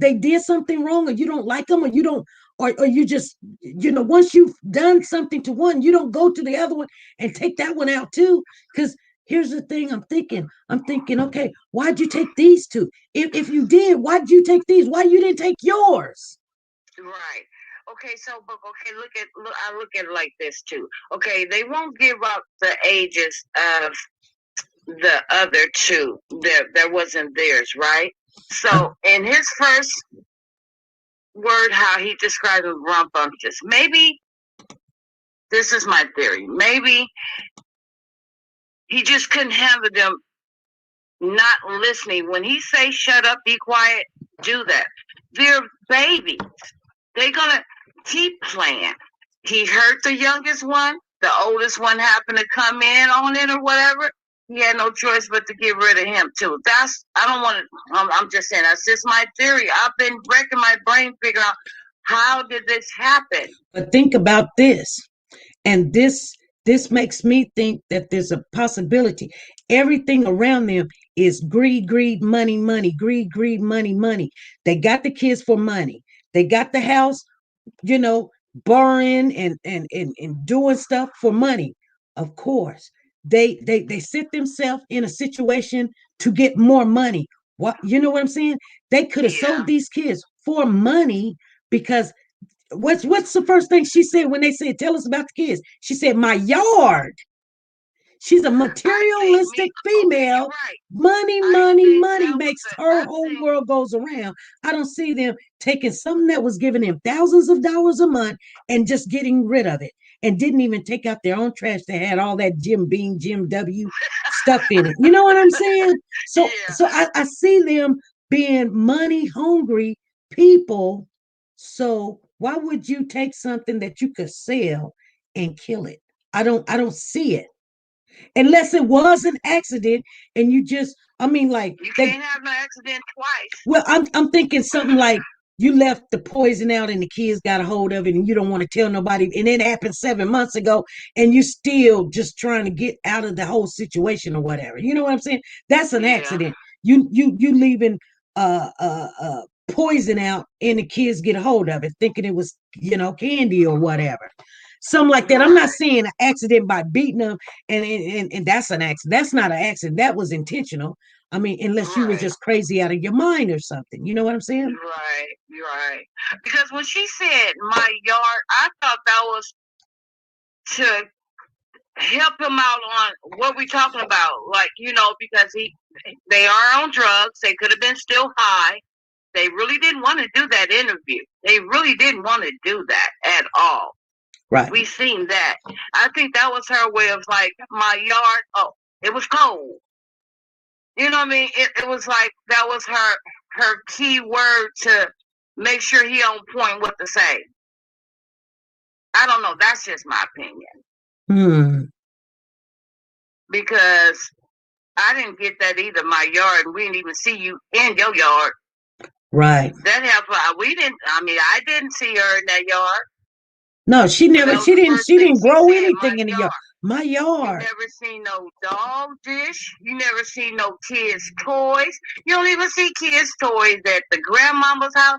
They did something wrong, or you don't like them, or you don't, or you just, once you've done something to one, you don't go to the other one and take that one out too. Because here's the thing, I'm thinking, okay, why'd you take these two? If you did, why'd you take these? Why you didn't take yours? Right. Okay, so but okay, I look at it like this too. Okay, they won't give up the ages of the other two that wasn't theirs, right? So in his first word, how he described them rambunctious. Maybe this is my theory. Maybe he just couldn't handle them not listening. When he say shut up, be quiet, do that. They're babies. They're gonna keep playing. He hurt the youngest one. The oldest one happened to come in on it or whatever. He had no choice but to get rid of him too. I don't want to. I'm just saying that's just my theory. I've been breaking my brain figuring out how did this happen. But think about this, and this makes me think that there's a possibility. Everything around them is greed, greed, money, money, greed, greed, money, money. They got the kids for money. They got the house, borrowing and doing stuff for money. Of course, they set themselves in a situation to get more money. What you know what I'm saying? They could have sold these kids for money because what's the first thing she said when they said, "Tell us about the kids"? She said, "My yard." She's a materialistic female. Right. Money, money, money makes her whole world goes around. I don't see them taking something that was giving them thousands of dollars a month and just getting rid of it. And didn't even take out their own trash that had all that Jim Beam, Jim W stuff in it. You know what I'm saying? So I see them being money hungry people. So why would you take something that you could sell and kill it? I don't see it. Unless it was an accident and you just, like you can't have an accident twice. Well, I'm thinking something like you left the poison out and the kids got a hold of it and you don't want to tell nobody, and it happened 7 months ago and you still just trying to get out of the whole situation or whatever. You know what I'm saying? That's an accident. You leaving poison out and the kids get a hold of it thinking it was candy or whatever. something like that. I'm not saying an accident by beating them, and that's an accident. That's not an accident. That was intentional. I mean, unless you was just crazy out of your mind or something. You know what I'm saying? Right. Because when she said my yard, I thought that was to help him out on what we're talking about. Like, because they are on drugs. They could have been still high. They really didn't want to do that interview. They really didn't want to do that at all. Right. We seen that. I think that was her way of like, my yard. Oh, it was cold. You know what I mean? It was like that was her key word to make sure he on point what to say. I don't know. That's just my opinion. Because I didn't get that either. My yard, we didn't even see you in your yard. Right. That happened. We didn't. I mean, I didn't see her in that yard. No, she never. She didn't grow anything in the yard. My yard. You never seen no dog dish. You never seen no kids' toys. You don't even see kids' toys at the grandmama's house.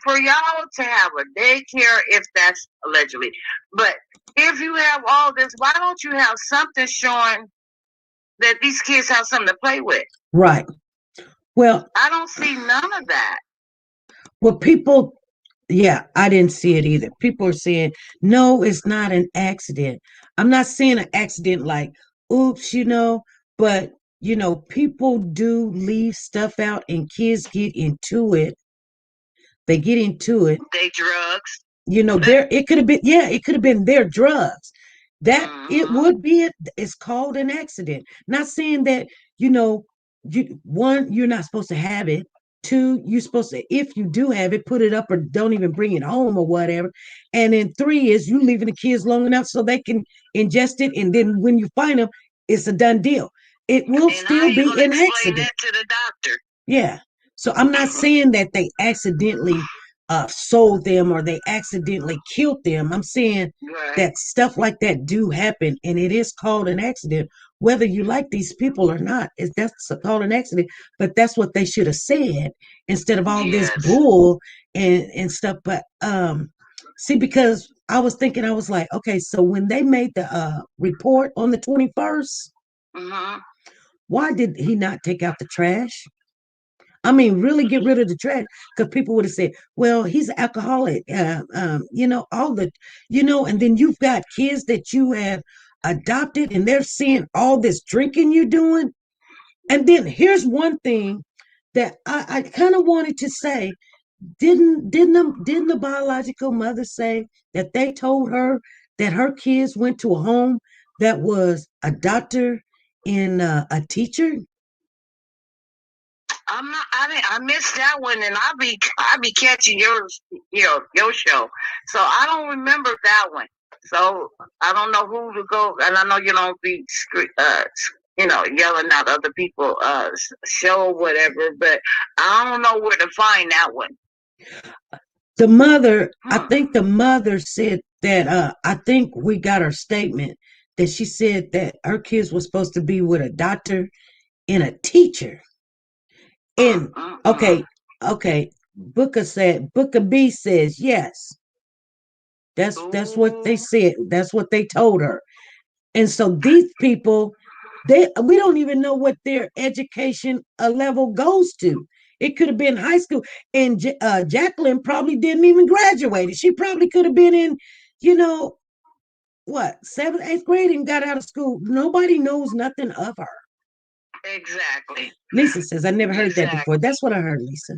For y'all to have a daycare, if that's allegedly. But if you have all this, why don't you have something showing that these kids have something to play with? Right. Well, I don't see none of that. Well, people, I didn't see it either. People are saying, no, it's not an accident. I'm not saying an accident like, oops, but, people do leave stuff out and kids get into it. They get into it. They drugs. It could have been their drugs. That it would be, it's called an accident. Not saying that, one, you're not supposed to have it. Two, you're supposed to, if you do have it, put it up or don't even bring it home or whatever. And then three is you leaving the kids long enough so they can ingest it. And then when you find them, it's a done deal. It will still be an accident. That to the doctor. Yeah. So I'm not saying that they accidentally sold them or they accidentally killed them. I'm saying that stuff like that do happen, and it is called an accident, whether you like these people or not. That's called an accident, but that's what they should have said instead of all this bull and stuff. But see, because I was thinking, I was like, okay, so when they made the report on the 21st, why did he not take out the trash? I mean, really get rid of the trash, because people would have said, well, he's an alcoholic, all the, and then you've got kids that you have adopted and they're seeing all this drinking you're doing. And then here's one thing that I kind of wanted to say. Didn't the biological mother say that they told her that her kids went to a home that was a doctor and a teacher? I missed that one, and I be catching your show, so I don't remember that one. So I don't know who to go, and I know you don't be yelling out other people show or whatever, but I don't know where to find that one. The mother, I think the mother said that I think we got her statement that she said that her kids were supposed to be with a doctor and a teacher. And okay, Booker B says yes. That's what they said. That's what they told her. And so these people, we don't even know what their education level goes to. It could have been high school, and Jacqueline probably didn't even graduate. She probably could have been in, 7th, 8th grade and got out of school. Nobody knows nothing of her. Exactly. Lisa says, I never heard that before. That's what I heard, Lisa.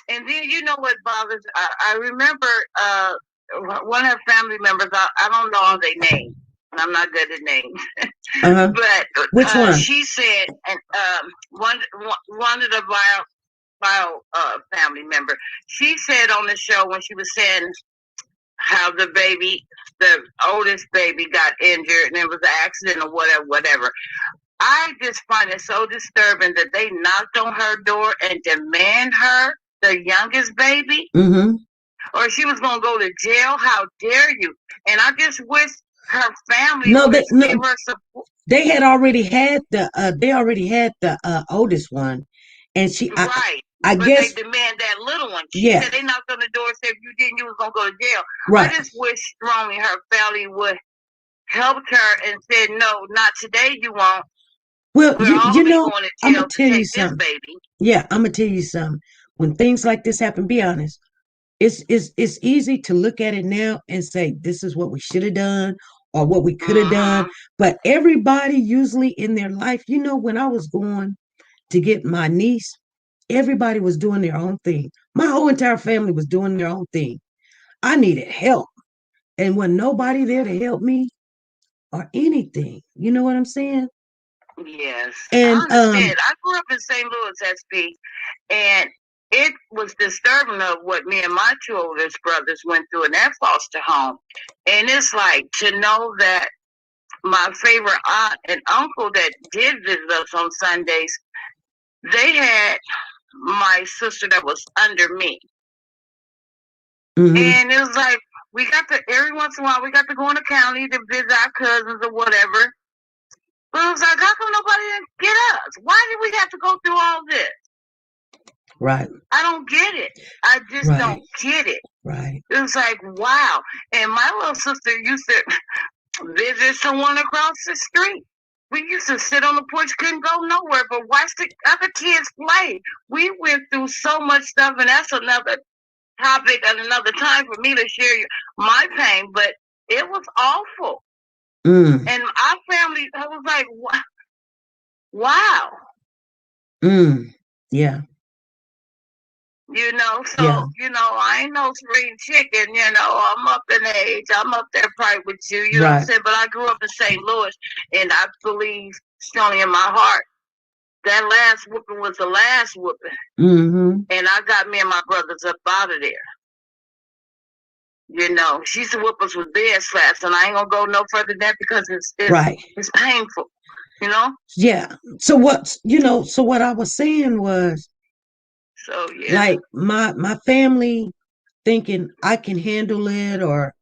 And then what bothers, I remember one of her family members, I don't know all their names, and I'm not good at names. But which one? She said, and one of the bio family member, she said on the show when she was saying how the oldest baby got injured and it was an accident or whatever. I just find it so disturbing that they knocked on her door and demand her, the youngest baby, or she was going to go to jail. How dare you? And I just wish her family would give her support. They had already had the oldest one, and she I but guess. they demand that little one. She Yeah. said they knocked on the door and said if you didn't, you was gonna go to jail. Right. I just wish strongly her family would helped her and said, no, not today. You won't. Well, We're all you know, going to I'm jail gonna to tell you take this something. baby. Yeah, I'm gonna tell you something. When things like this happen, be honest. It's easy to look at it now and say this is what we should have done or what we could have done. But everybody usually in their life, you know, when I was going to get my niece, everybody was doing their own thing. My whole entire family was doing their own thing. I needed help. And when nobody there to help me or anything, you know what I'm saying? Yes, And I understand. I grew up in St. Louis, SP, and it was disturbing of what me and my two oldest brothers went through in that foster home. And it's like to know that my favorite aunt and uncle that did visit us on Sundays, they had my sister that was under me. And it was like we got to every once in a while we got to go in the county to visit our cousins or whatever. But it was like, how come nobody didn't get us? Why did we have to go through all this? Right. I don't get it. I just don't get it. Right. It was like, wow. And my little sister used to visit someone across the street. We used to sit on the porch, couldn't go nowhere, but watch the other kids play. We went through so much stuff, and that's another topic and another time for me to share my pain, but it was awful. And our family, I was like, wow. Yeah. You know, so, you know, I ain't no spring chicken, you know, I'm up in age, I'm up there probably with you know what I'm saying? But I grew up in St. Louis, and I believe strongly in my heart that last whooping was the last whooping. And I got me and my brothers up out of there. You know, she used to whoop us with bed slaps, and I ain't gonna go no further than that because it's painful, you know? Yeah. So what, you know, so what I was saying was, so like my family thinking I can handle it or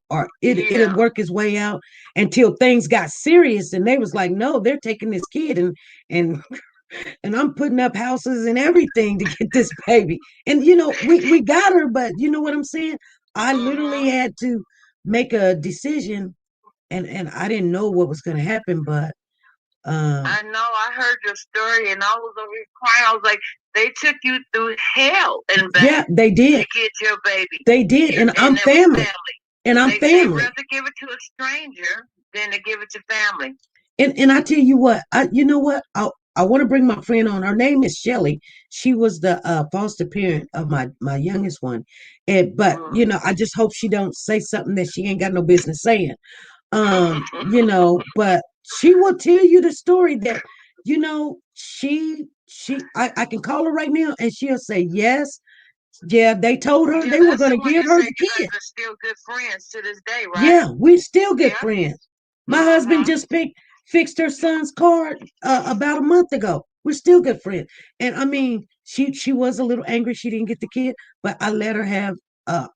it'll work its way out until things got serious, and they was like, no, they're taking this kid and I'm putting up houses and everything to get this baby. And you know, we got her, but you know what I'm saying? I literally had to make a decision, and I didn't know what was going to happen, but I know, I heard your story, and I was over here crying. I was like, they took you through hell and back. Yeah, they did. To get your baby. They did, and I'm family. And I'm family. They'd rather give it to a stranger than to give it to family. And I tell you what, you know what? I want to bring my friend on. Her name is Shelly. She was the foster parent of my youngest one. But you know, I just hope she don't say something that she ain't got no business saying. You know, but she will tell you the story that, you know, I can call her right now and she'll say yes. Yeah, they told her they were going to give her the kid. We're still good friends to this day, right? Yeah, we're still good friends. My husband just fixed her son's car about a month ago. We're still good friends. And I mean, she was a little angry she didn't get the kid, but I let her have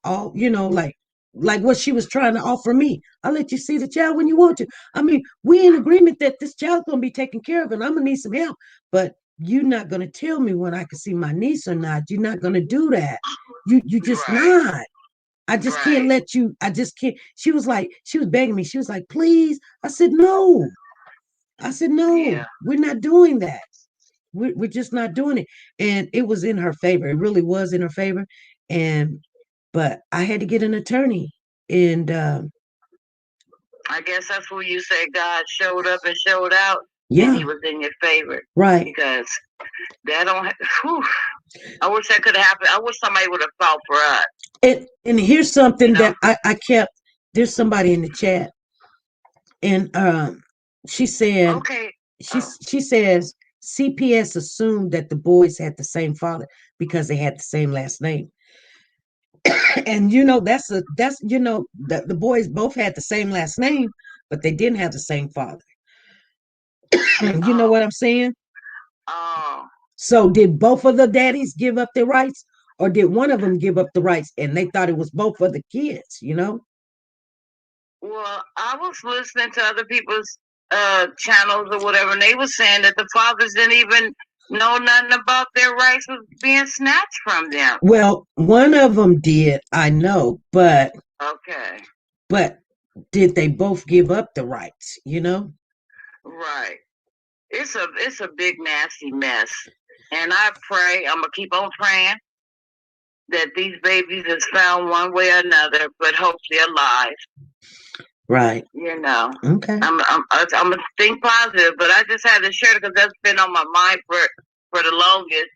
all, you know, like what she was trying to offer me. I'll let you see the child when you want to. I mean, we in agreement that this child's gonna be taken care of and I'm gonna need some help, but you're not gonna tell me when I can see my niece or not. You're not gonna do that. You just not. I just can't let you. I just can't. She was begging me. She was like, please. I said, no. We're not doing that. We're just not doing it. And it was in her favor. It really was in her favor. But I had to get an attorney. And I guess that's where you say God showed up and showed out. Yeah. And he was in your favor. Right. Because that don't I wish that could have happened. I wish somebody would have fought for us. And here's something that I kept. There's somebody in the chat. And she said, she says CPS assumed that the boys had the same father because they had the same last name. And you know, that's you know, the boys both had the same last name, but they didn't have the same father. You know what I'm saying? So did both of the daddies give up their rights, or did one of them give up the rights and they thought it was both of the kids, you know? Well, I was listening to other people's channels or whatever, and they were saying that the fathers didn't even know nothing about their rights was being snatched from them. Well, one of them did, I know, but Okay, did they both give up the rights, right. It's a big nasty mess, and I pray I'm gonna keep on praying that these babies is found one way or another, but hope they're alive. Right. Okay. I'm gonna think positive, but I just had to share it because that's been on my mind for the longest.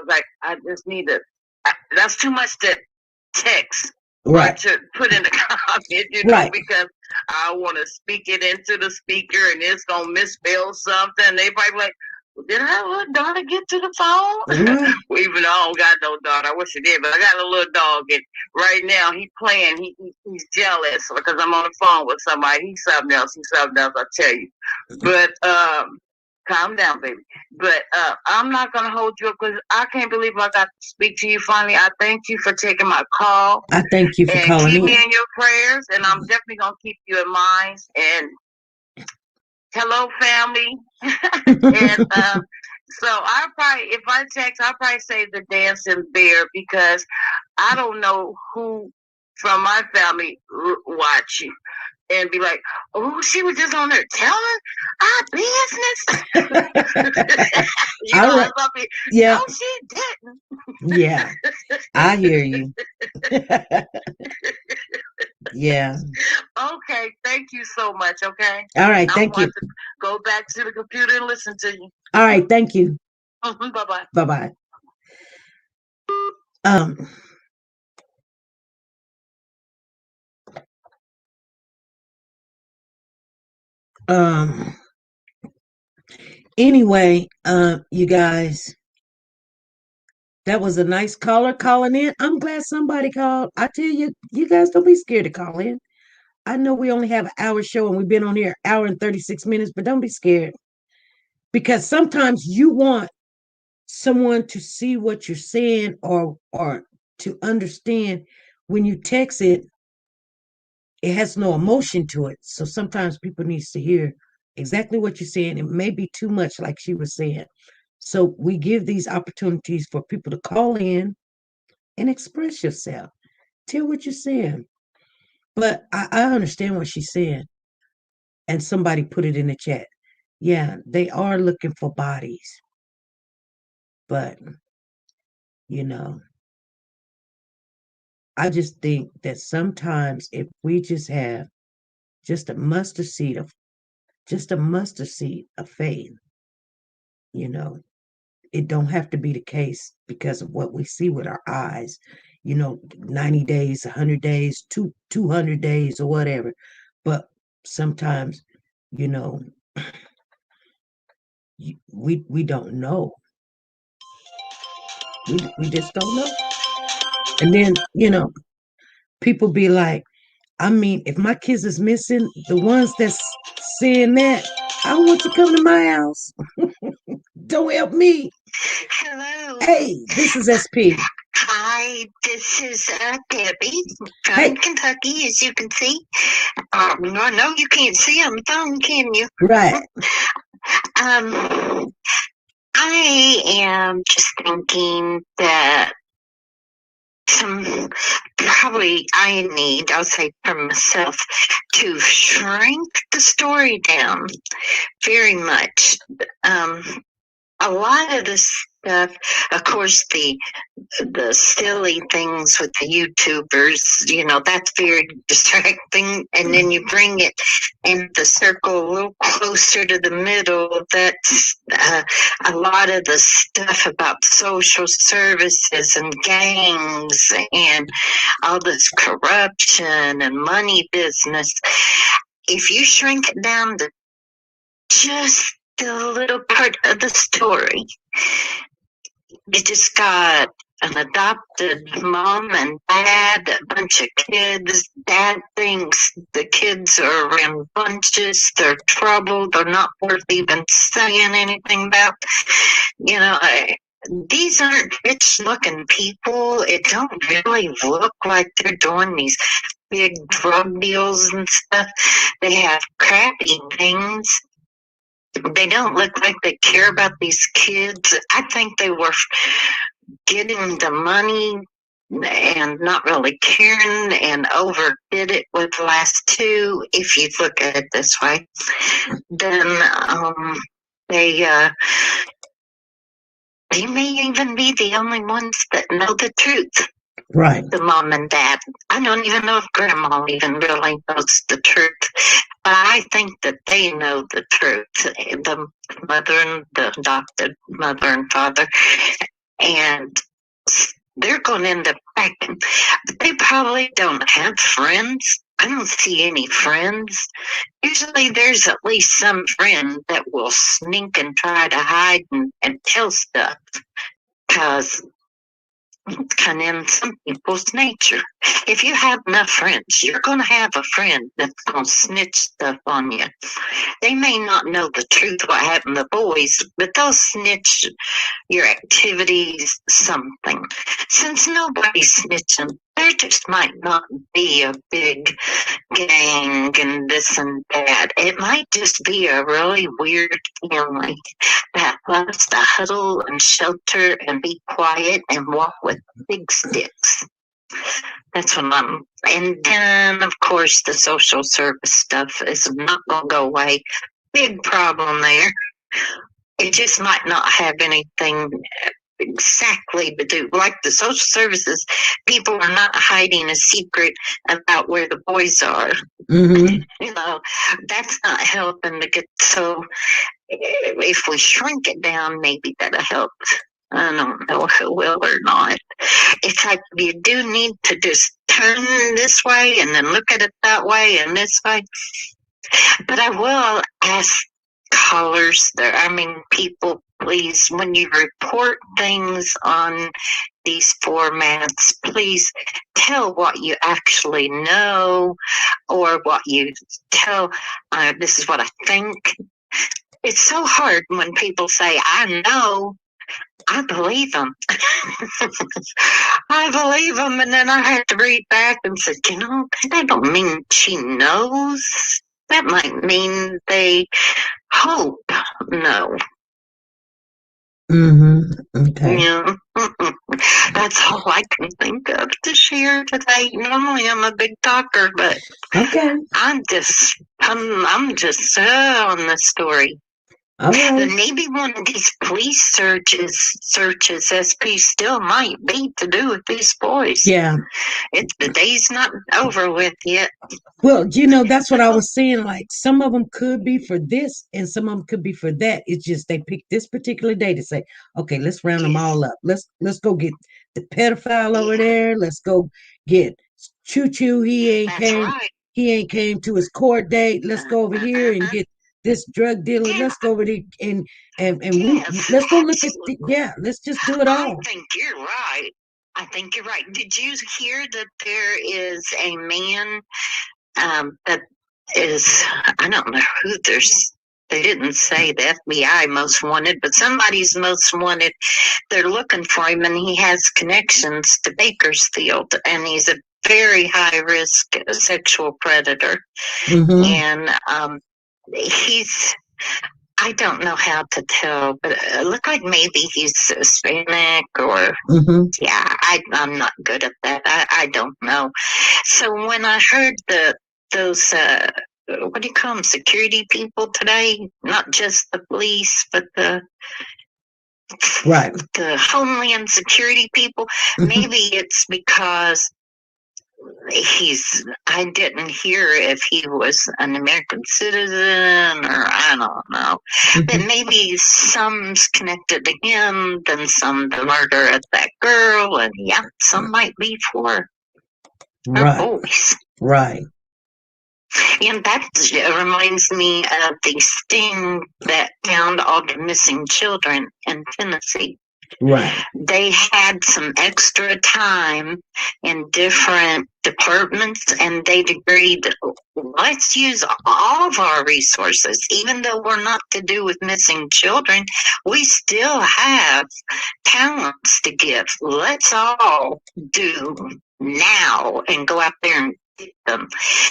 Like I just need to. That's too much to text. Right. To put in the comment, right. Because I want to speak it into the speaker and it's going to misspell something. They probably like, did I let daughter get to the phone? Right. Even though I don't got no daughter. I wish I did, but I got a little dog. And right now he's playing. He's jealous because I'm on the phone with somebody. He's something else. I tell you. But, calm down, baby. But I'm not going to hold you up because I can't believe I got to speak to you finally. I thank you for taking my call. I thank you for calling keep me in your prayers, and I'm definitely going to keep you in mind. And hello, family. And so if I text, I'll probably say the dancing bear because I don't know who from my family watch you. And be like, oh, she was just on there telling our business. Yeah. No, she didn't. Yeah. I hear you. Yeah. Okay. Thank you so much. Okay. All right. Thank you. To go back to the computer and listen to you. All right. Thank you. Bye-bye. Bye-bye. Anyway, you guys, that was a nice caller calling in. I'm glad somebody called. I tell you, you guys don't be scared to call in. I know we only have an hour show and we've been on here an hour and 36 minutes, but don't be scared. Because sometimes you want someone to see what you're saying or to understand. When you text it, it has no emotion to it. So sometimes people needs to hear exactly what you're saying. It may be too much, like she was saying. So we give these opportunities for people to call in and express yourself. Tell what you're saying. But I understand what she's saying. And somebody put it in the chat. Yeah, they are looking for bodies. But, I just think that sometimes if we just have just a mustard seed of faith, it don't have to be the case because of what we see with our eyes, 90 days, 100 days, 200 days or whatever. But sometimes, we don't know. We just don't know. And then, people be like, I mean, if my kids is missing, the ones that's saying that, I want you to come to my house. Don't help me. Hello. Hey, this is SP. Hi, this is Debbie from Kentucky, as you can see. No, you can't see on the phone, can you? Right. I am just thinking that I'll say for myself, to shrink the story down very much. A lot of the stuff, of course, the silly things with the YouTubers, that's very distracting. And then you bring it in the circle a little closer to the middle. That's a lot of the stuff about social services and gangs and all this corruption and money business. If you shrink it down to just the little part of the story, you just got an adopted mom and dad, a bunch of kids. Dad thinks the kids are in bunches, they're trouble, they're not worth even saying anything about. These aren't rich looking people. It don't really look like they're doing these big drug deals and stuff. They have crappy things. They don't look like they care about these kids. I think they were getting the money and not really caring and overdid it with the last two. If you look at it this way, then they may even be the only ones that know the truth. Right. The mom and dad. I don't even know if grandma even really knows the truth. But I think that they know the truth. The mother and the adopted mother and father. And they're going to end up acting. But they probably don't have friends. I don't see any friends. Usually there's at least some friend that will sneak and try to hide and tell stuff. Because it's kind of in some people's nature. If you have enough friends, you're going to have a friend that's going to snitch stuff on you. They may not know the truth what happened to the boys, but they'll snitch your activities, something. Since nobody's snitching, there just might not be a big gang and this and that. It might just be a really weird family that loves to huddle and shelter and be quiet and walk with big sticks. That's what I'm. And then, of course, the social service stuff is not going to go away. Big problem there. It just might not have anything exactly to do. Like the social services, people are not hiding a secret about where the boys are. Mm-hmm. You know, that's not helping to get. So if we shrink it down, maybe that'll help. I don't know if it will or not. It's like you do need to just turn this way and then look at it that way and this way. But I will ask callers there. I mean, people, please, when you report things on these formats, please tell what you actually know or what you tell. This is what I think. It's so hard when people say, I know. I believe them. I believe them, and then I have to read back and say, you know, that don't mean she knows. That might mean they hope. No. Mm-hmm. Okay. Yeah. That's all I can think of to share today. Normally I'm a big talker, but Okay. I'm just on the story. All right. And maybe one of these police searches SP still might be to do with these boys. Yeah. The day's not over with yet. Well, you know, that's what I was saying. Like, some of them could be for this and some of them could be for that. It's just they picked this particular day to say, okay, let's round them all up. Let's go get the pedophile over there. Let's go get Choo Choo. He ain't came to his court date. Let's go over here and get this drug dealer. Yeah. Let's go over there and Yes, let's go look absolutely. let's just do it all. I think you're right. Did you hear that there is a man that is, I don't know who they didn't say the FBI most wanted, but somebody's most wanted. They're looking for him, and he has connections to Bakersfield, and he's a very high risk sexual predator. Mm-hmm. And I don't know how to tell, but it looked like maybe he's Hispanic or, yeah, I'm not good at that. I don't know. So when I heard those, what do you call them, security people today, not just the police, but the Homeland Security people, maybe it's because I didn't hear if he was an American citizen or I don't know. But maybe some's connected to him, then some the murder of that girl, and yeah, some might be for her boys. Right. And that reminds me of the sting that found all the missing children in Tennessee. Right. They had some extra time in different departments, and they agreed, let's use all of our resources. Even though we're not to do with missing children, we still have talents to give. Let's all do now and go out there and get them.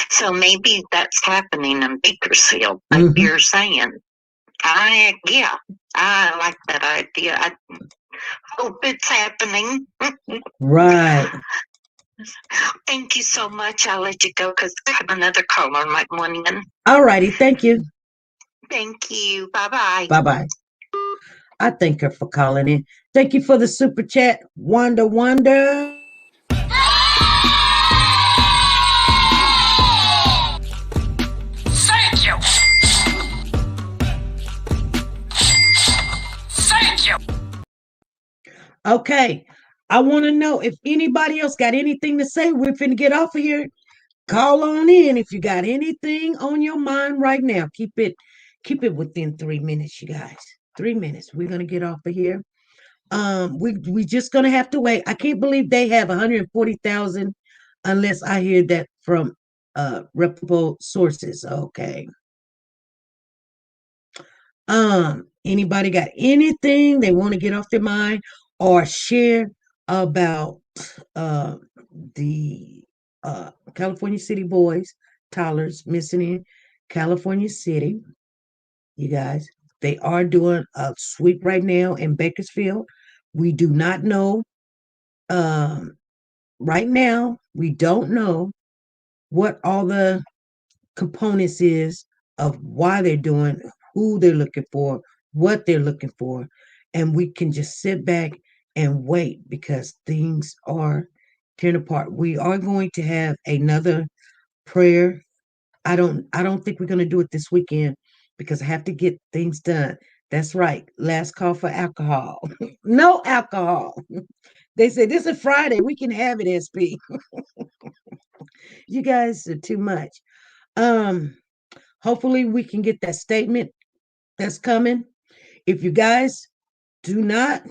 So maybe that's happening in Bakersfield, like you're saying. Yeah, I like that idea. I hope it's happening. Right. Thank you so much. I'll let you go because I have another caller might want in. All righty. Thank you. Thank you. Bye-bye. Bye-bye. I thank her for calling in. Thank you for the super chat, Wonder. Thank you. Thank you. Okay. I want to know if anybody else got anything to say. We're finna get off of here. Call on in if you got anything on your mind right now. Keep it within 3 minutes, you guys. 3 minutes. We're gonna get off of here. We just gonna have to wait. I can't believe they have 140,000 unless I hear that from reputable sources. Okay. Anybody got anything they want to get off their mind or share about the California City boys, toddlers missing in California City? You guys, they are doing a sweep right now in Bakersfield. We do not know right now, we don't know what all the components is of why they're doing, who they're looking for, what they're looking for, and we can just sit back and wait because things are tearing apart. We are going to have another prayer. I don't think we're going to do it this weekend because I have to get things done. That's right. Last call for alcohol. No alcohol. They said this is Friday. We can have it, SP. You guys are too much. Hopefully we can get that statement that's coming. If you guys do not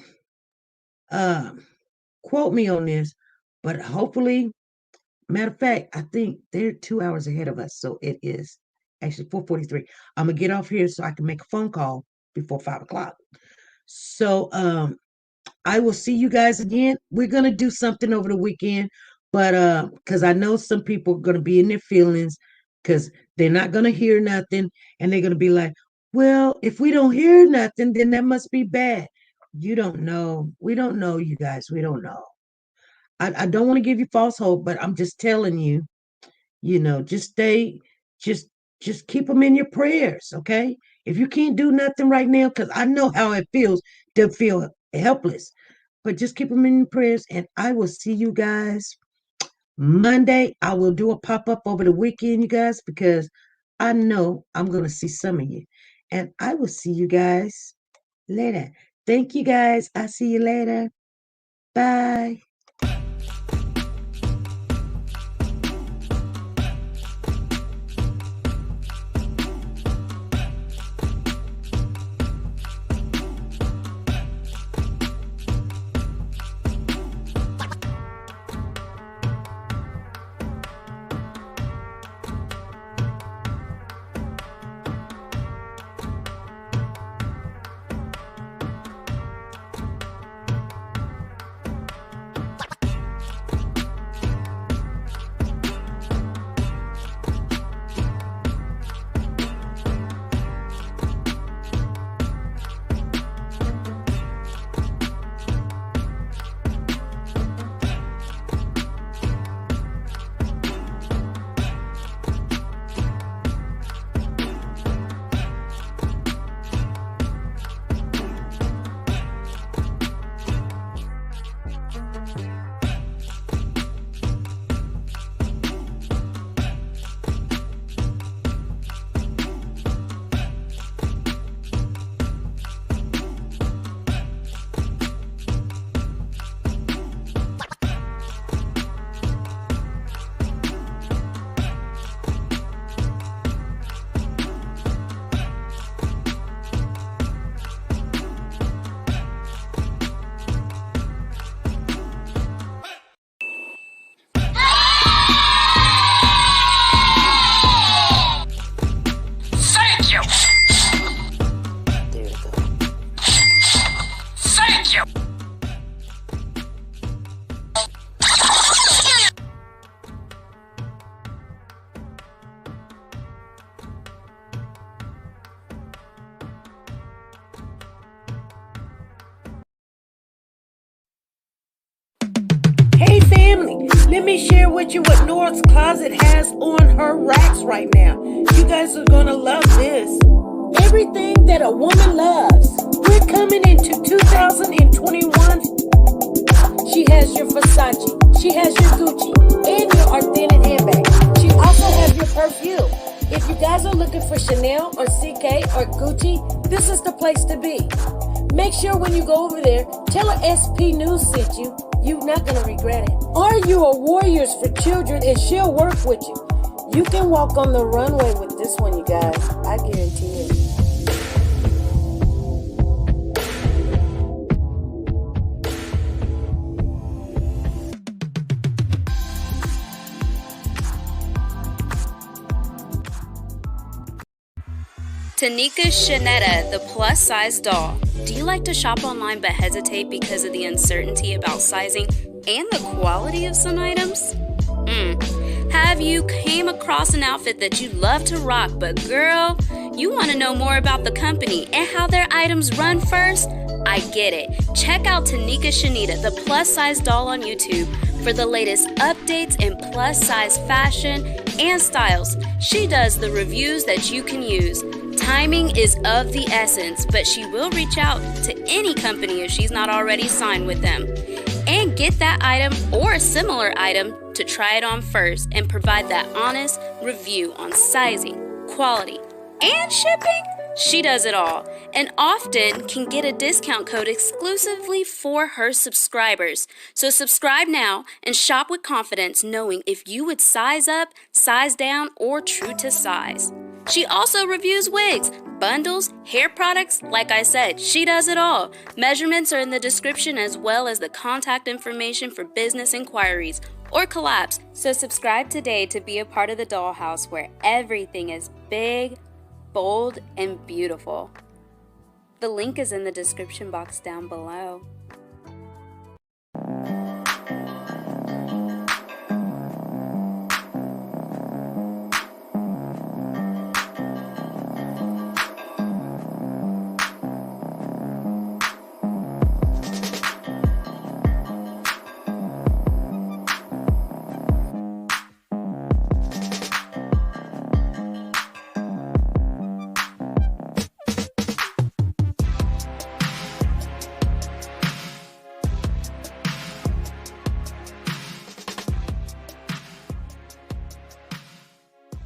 quote me on this, but hopefully, matter of fact, I think they're 2 hours ahead of us. So it is actually 4:43. I'm gonna get off here so I can make a phone call before 5 o'clock. So I will see you guys again. We're gonna do something over the weekend, but because I know some people are gonna be in their feelings because they're not gonna hear nothing, and they're gonna be like, "Well, if we don't hear nothing, then that must be bad." You don't know. We don't know, you guys. We don't know. I don't want to give you false hope, but I'm just telling you, just stay, just just keep them in your prayers, okay? If you can't do nothing right now, because I know how it feels to feel helpless, but just keep them in your prayers, and I will see you guys Monday. I will do a pop-up over the weekend, you guys, because I know I'm gonna see some of you. And I will see you guys later. Thank you guys. I'll see you later. Bye. me share with you what Nora's Closet has on her racks right now. You guys are gonna love this. Everything that a woman loves. We're coming into 2021. She has your Versace, she has your Gucci, and your authentic handbag. She also has your perfume. If you guys are looking for Chanel or CK or Gucci, this is the place to be. Make sure when you go over there, tell her SP News sent you. You're not going to regret it. Are you a Warriors for Children and she'll work with you? You can walk on the runway with this one, you guys. I guarantee it. TeNika Shenette, the plus-size doll. Do you like to shop online but hesitate because of the uncertainty about sizing and the quality of some items? Have you came across an outfit that you love to rock, but girl, you want to know more about the company and how their items run first? I get it. Check out TeNika Shenette, the plus-size doll on YouTube for the latest updates in plus-size fashion and styles. She does the reviews that you can use. Timing is of the essence, but she will reach out to any company if she's not already signed with them. And get that item or a similar item to try it on first and provide that honest review on sizing, quality, and shipping. She does it all and often can get a discount code exclusively for her subscribers. So subscribe now and shop with confidence, knowing if you would size up, size down, or true to size. She also reviews wigs, bundles, hair products. Like I said, she does it all. Measurements are in the description as well as the contact information for business inquiries or collabs. So subscribe today to be a part of the dollhouse where everything is big, bold, and beautiful. The link is in the description box down below.